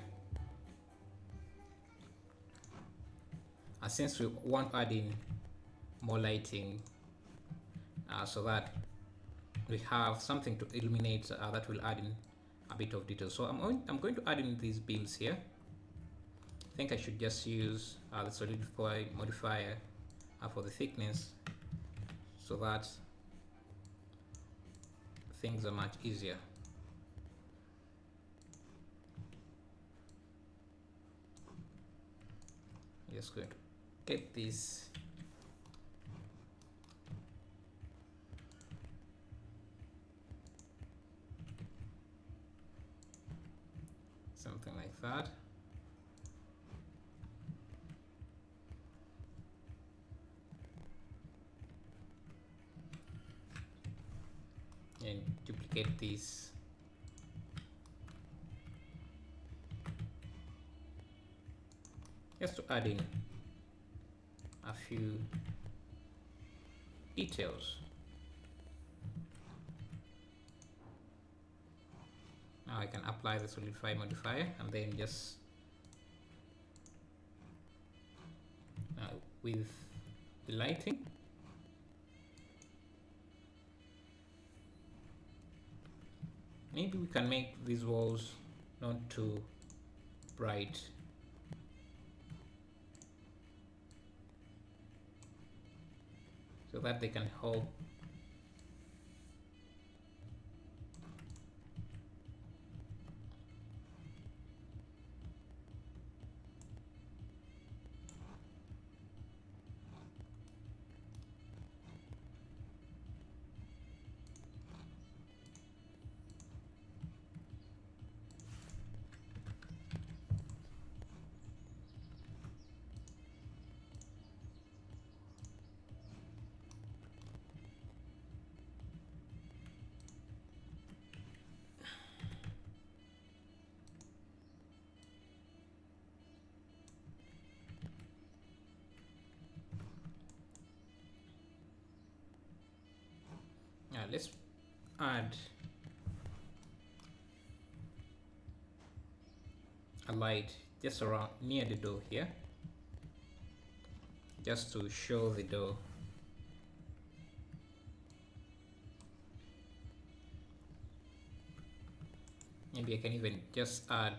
And since we want to add in more lighting, so that we have something to illuminate, that will add in a bit of detail. So I'm going to add in these beams here. I think I should just use the solidify modifier for the thickness, so that things are much easier. Just going to get this something like that. And duplicate this. Just to add in a few details. Now I can apply the solidify modifier and then just with the lighting, maybe we can make these walls not too bright. So that they can hold let's add a light just around near the door here, just to show the door. Maybe I can even just add,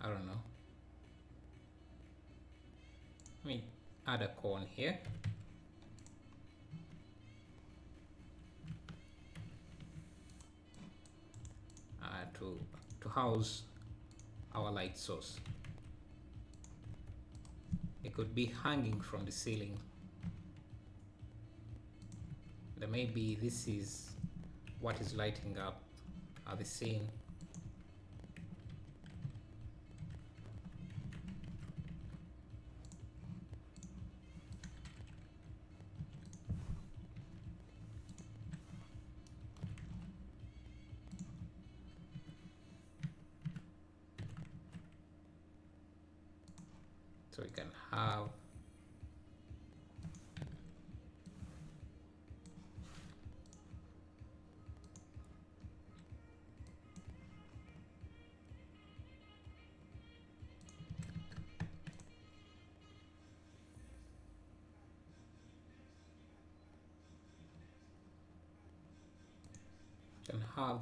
I don't know, let me add a cone here. To house our light source. It could be hanging from the ceiling. Then maybe this is what is lighting up the scene. So we can have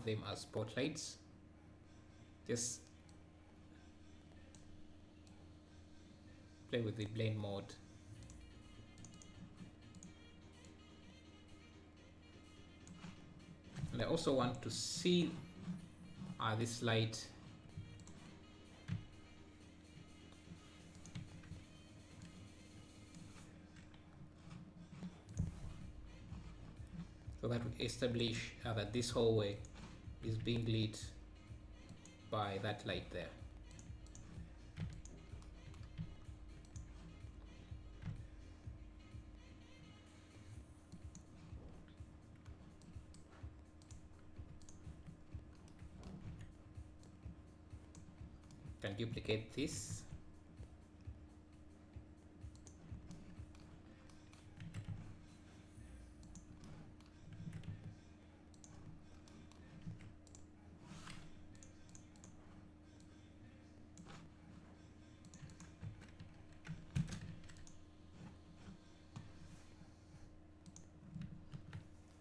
them as spotlights. Just play with the blend mode. And I also want to see this light so that we establish that this hallway is being lit by that light there. Can duplicate this.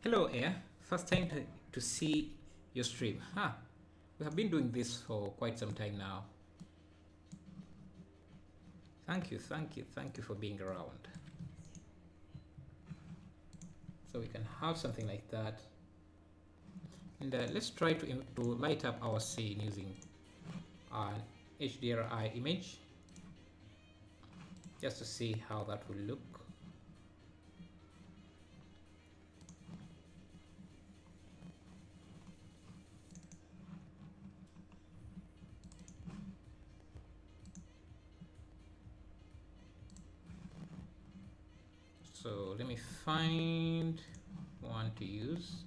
Hello, Air. First time to see your stream. Huh. We have been doing this for quite some time now. Thank you for being around. So we can have something like that. And let's try to light up our scene using an HDRI image just to see how that will look. So let me find one to use.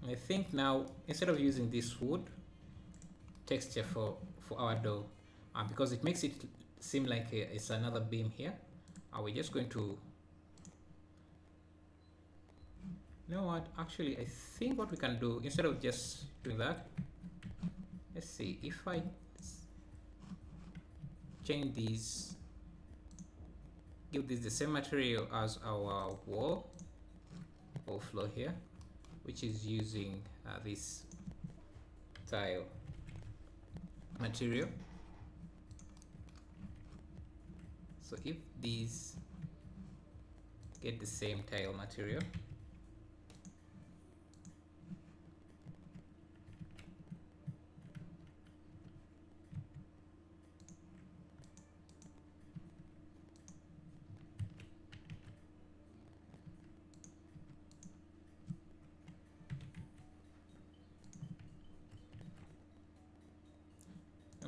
I think now instead of using this wood texture for our door, because it makes it seem like it's another beam here, we're just going to, you know what, actually I think what we can do instead of just doing that, let's see if I change these, give this the same material as our wall floor here, which is using this tile material. So if these get the same tile material,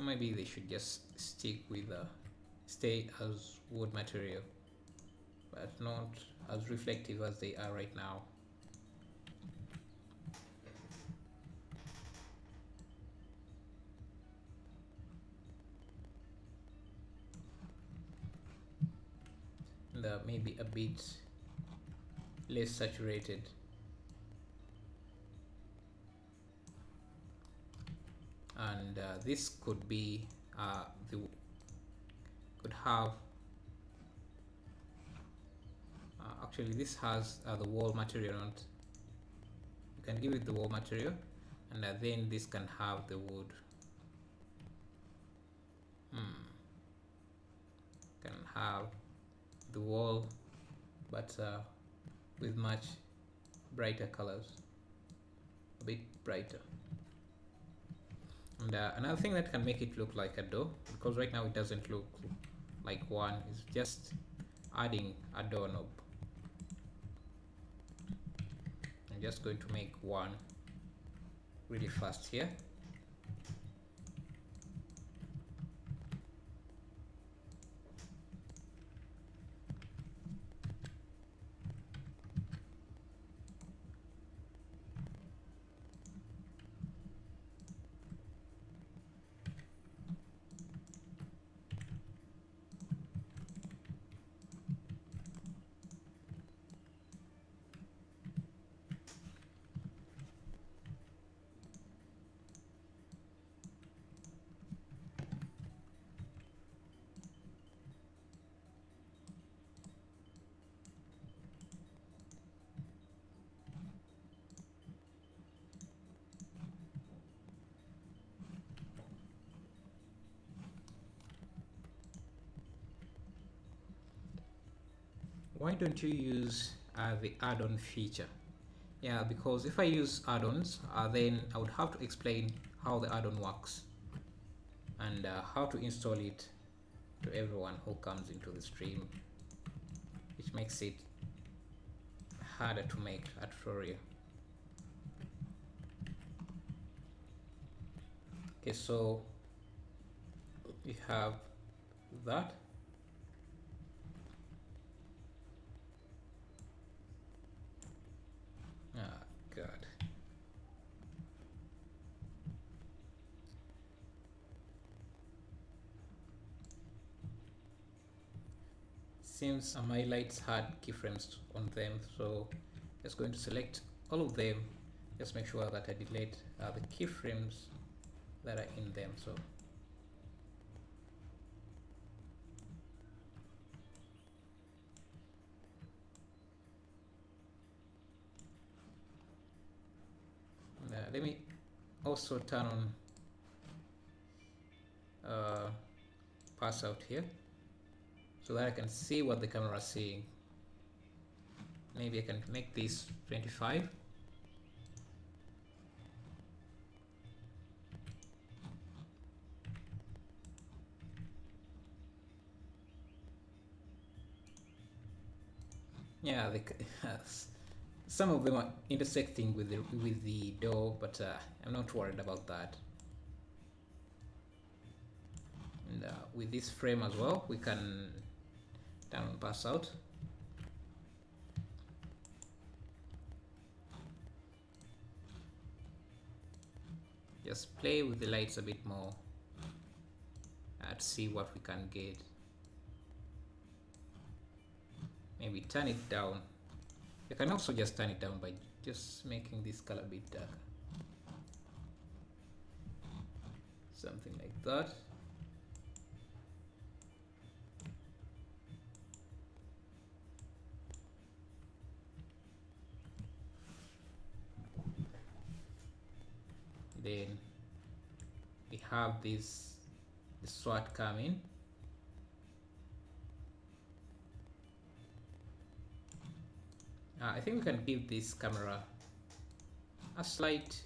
maybe they should just stick with stay as wood material, but not as reflective as they are right now. And maybe a bit less saturated. And this could be could have actually this has the wall material on it. You can give it the wall material, and then this can have the wood. Can have the wall, but with much brighter colors, a bit brighter. And another thing that can make it look like a door, because right now it doesn't look like one, is just adding a doorknob. I'm just going to make one really fast here. Why don't you use the add-on feature? Yeah, because if I use add-ons, then I would have to explain how the add-on works and how to install it to everyone who comes into the stream, which makes it harder to make a tutorial. Okay, so we have that. God. Seems my lights had keyframes on them, so just going to select all of them just make sure that I delete the keyframes that are in them. So let me also turn on pass out here so that I can see what the camera is seeing. Maybe I can make this 25. Yeah, some of them are intersecting with the door, but I'm not worried about that. And with this frame as well, we can turn on pass out. Just play with the lights a bit more to see what we can get. Maybe turn it down. You can also just turn it down by just making this color a bit darker. Something like that. Then we have the SWAT coming. I think we can give this camera a slight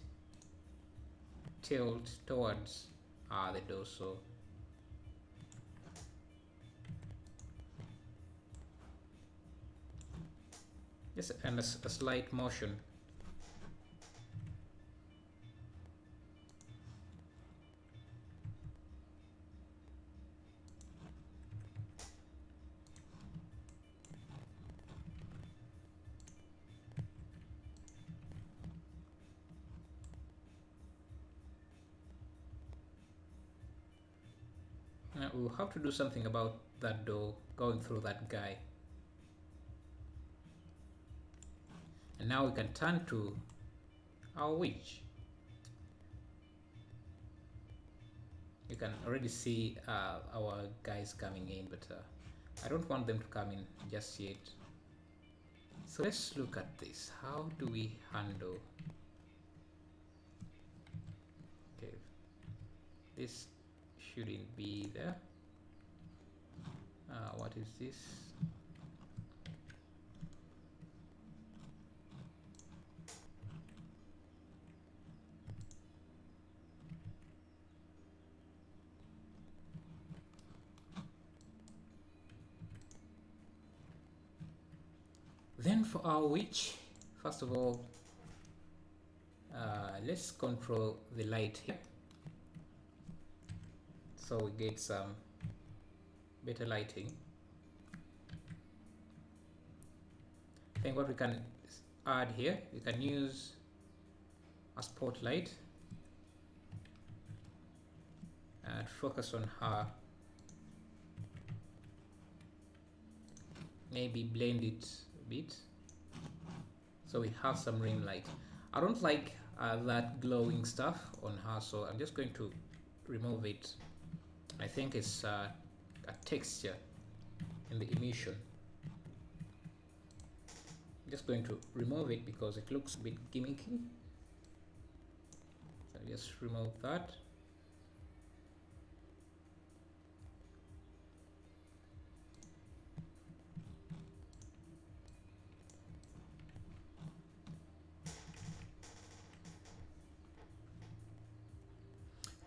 tilt towards the door, so just and a slight motion. We'll have to do something about that door going through that guy. And now we can turn to our witch. You can already see our guys coming in, but I don't want them to come in just yet. So let's look at this. How do we handle? Okay, this shouldn't be there. What is this? Then for our witch, first of all, let's control the light here so we get some better lighting. I think what we can add here, we can use a spotlight and focus on her. Maybe blend it a bit so we have some rim light. I don't like that glowing stuff on her, so I'm just going to remove it. I think it's a texture in the emission. I'm just going to remove it because it looks a bit gimmicky. So just remove that.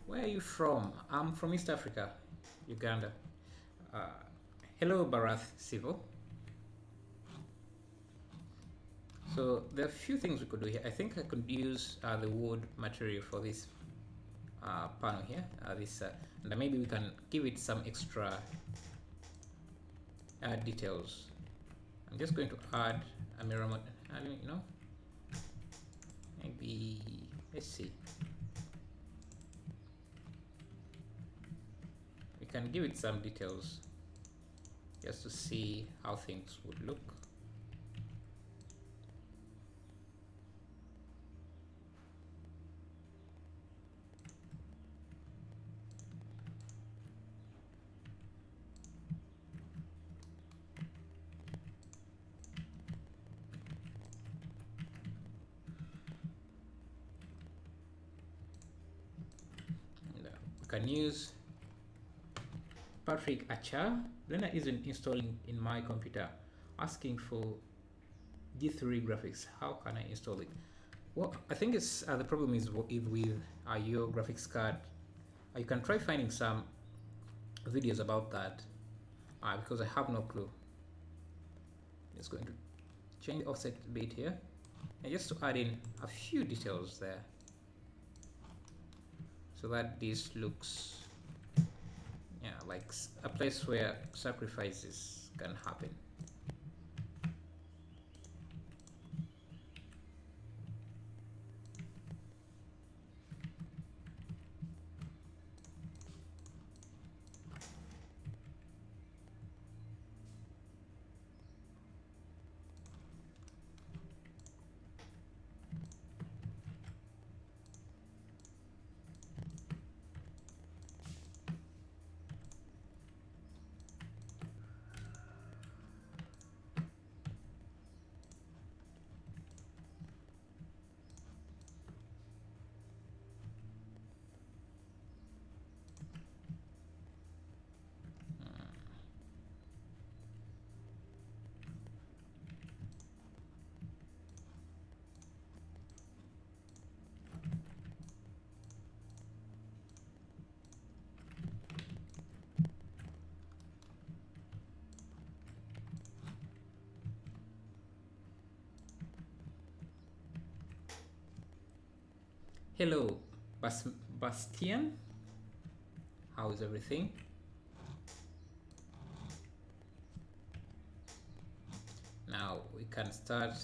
Where are you from? I'm from East Africa, Uganda. Hello, Barath Civil. So there are a few things we could do here. I think I could use the wood material for this panel here. And maybe we can give it some extra details. I'm just going to add a mirror model. Maybe let's see. We can give it some details just to see how things would look. can use Patrick Achar. Blender isn't installing in my computer. Asking for G3 graphics. How can I install it? Well, I think it's the problem is with your graphics card. You can try finding some videos about that because I have no clue. Just going to change the offset a bit here, and just to add in a few details there so that this looks like a place where sacrifices can happen. Hello, Bastian. How is everything? Now we can start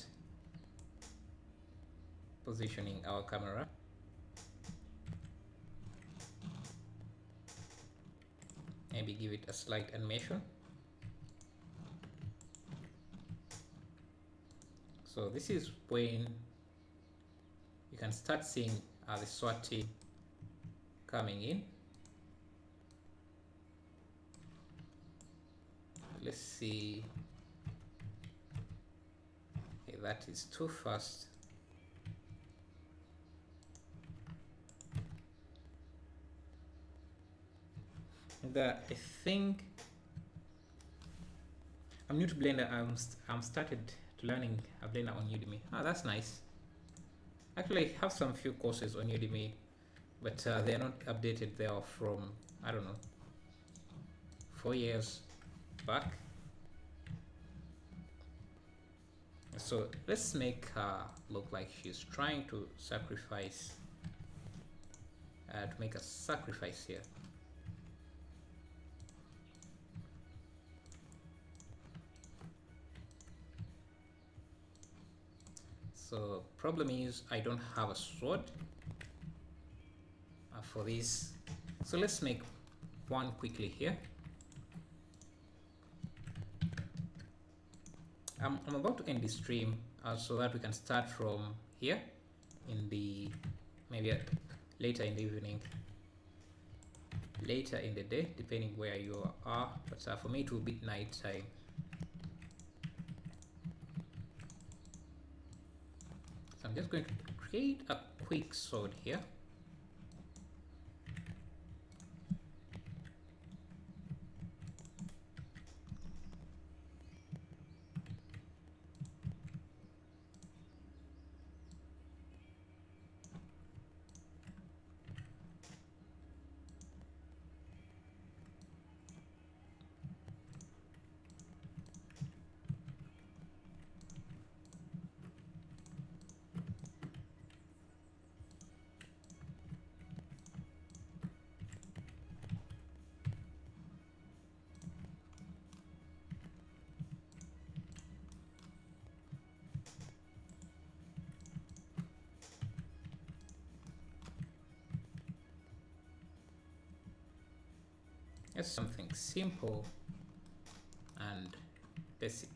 positioning our camera. Maybe give it a slight animation. So this is when you can start seeing the swati coming in. Let's see. Okay, that is too fast. And I think I'm new to Blender. I'm started to learning Blender on Udemy. That's nice. Actually, I have some few courses on Udemy, but they are not updated. They are from, I don't know, 4 years back. So let's make her look like she's trying to sacrifice, to make a sacrifice here. So problem is I don't have a sword for this. So let's make one quickly here. I'm about to end the stream so that we can start from here in the maybe later in the evening, later in the day, depending where you are. But for me it will be night time. So I'm just going to create a quick sword here. Just something simple and basic.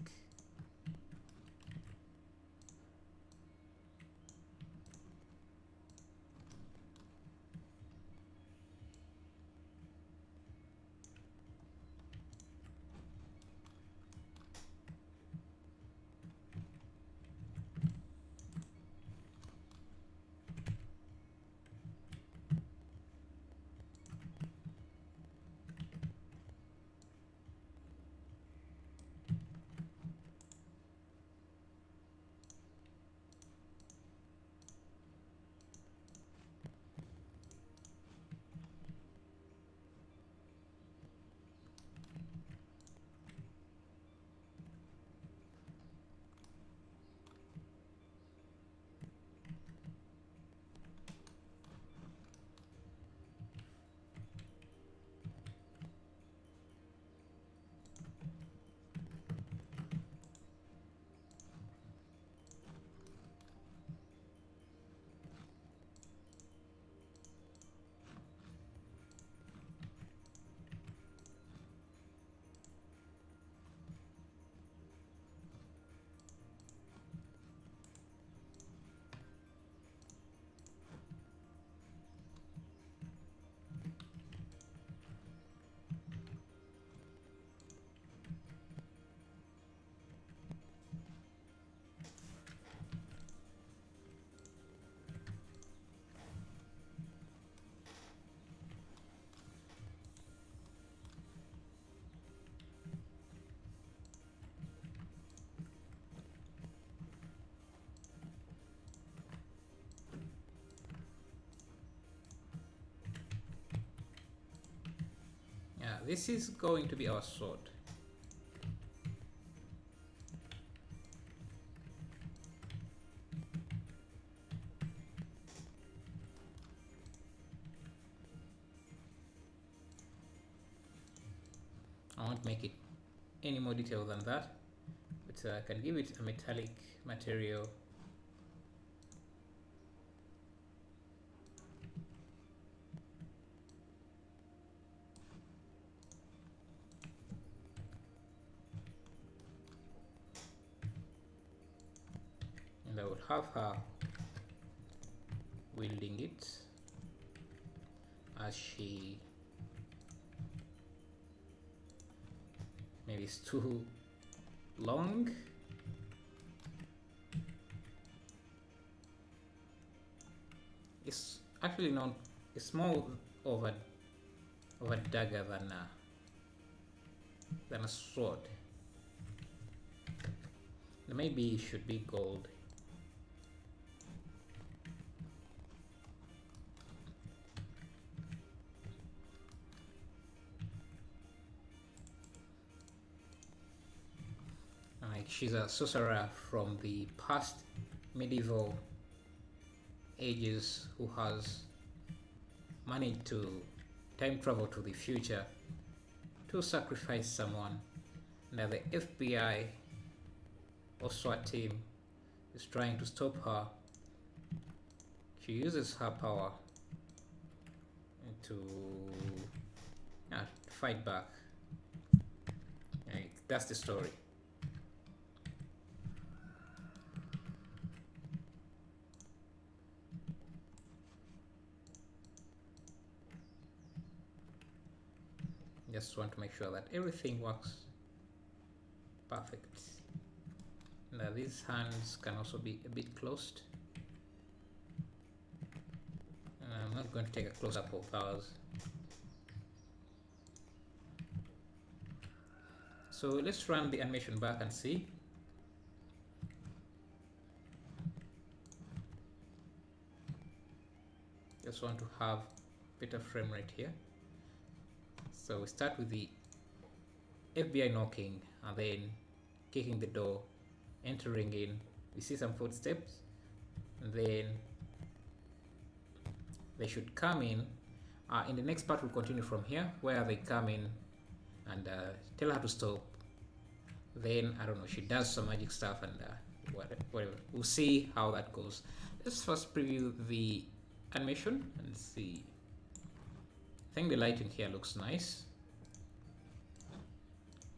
this is going to be our sword. I won't make it any more detailed than that, but I can give it a metallic material. And I will have her wielding it as she maybe it's too long. It's actually not, it's more of a dagger than a sword. Maybe it should be gold. Like she's a sorcerer from the past medieval ages who has managed to time travel to the future to sacrifice someone. Now the FBI or SWAT team is trying to stop her. She uses her power to fight back. Like, that's the story. Just want to make sure that everything works perfect. Now these hands can also be a bit closed. I'm not going to take a close-up of ours. So let's run the animation back and see. Just want to have better frame rate here. So we start with the FBI knocking and then kicking the door, entering in. We see some footsteps, and then they should come in. In the next part, we'll continue from here, where they come in and tell her to stop. Then, I don't know, she does some magic stuff and whatever. We'll see how that goes. Let's first preview the animation and see. I think the lighting here looks nice.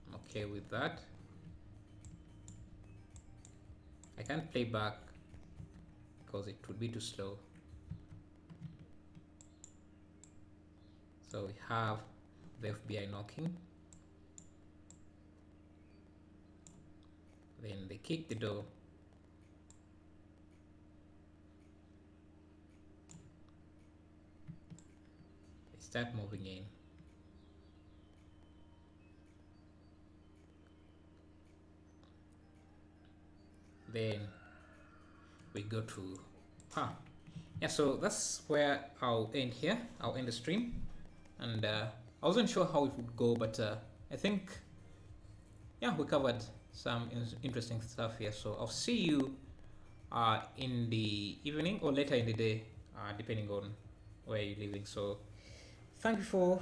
I'm okay with that. I can't play back because it would be too slow. So we have the FBI knocking. Then they kick the door. They start moving in. Then we go to yeah, so that's where I'll end here. I'll end the stream, and I wasn't sure how it would go, but I think yeah, we covered some interesting stuff here. So I'll see you in the evening or later in the day, depending on where you're living. So thank you for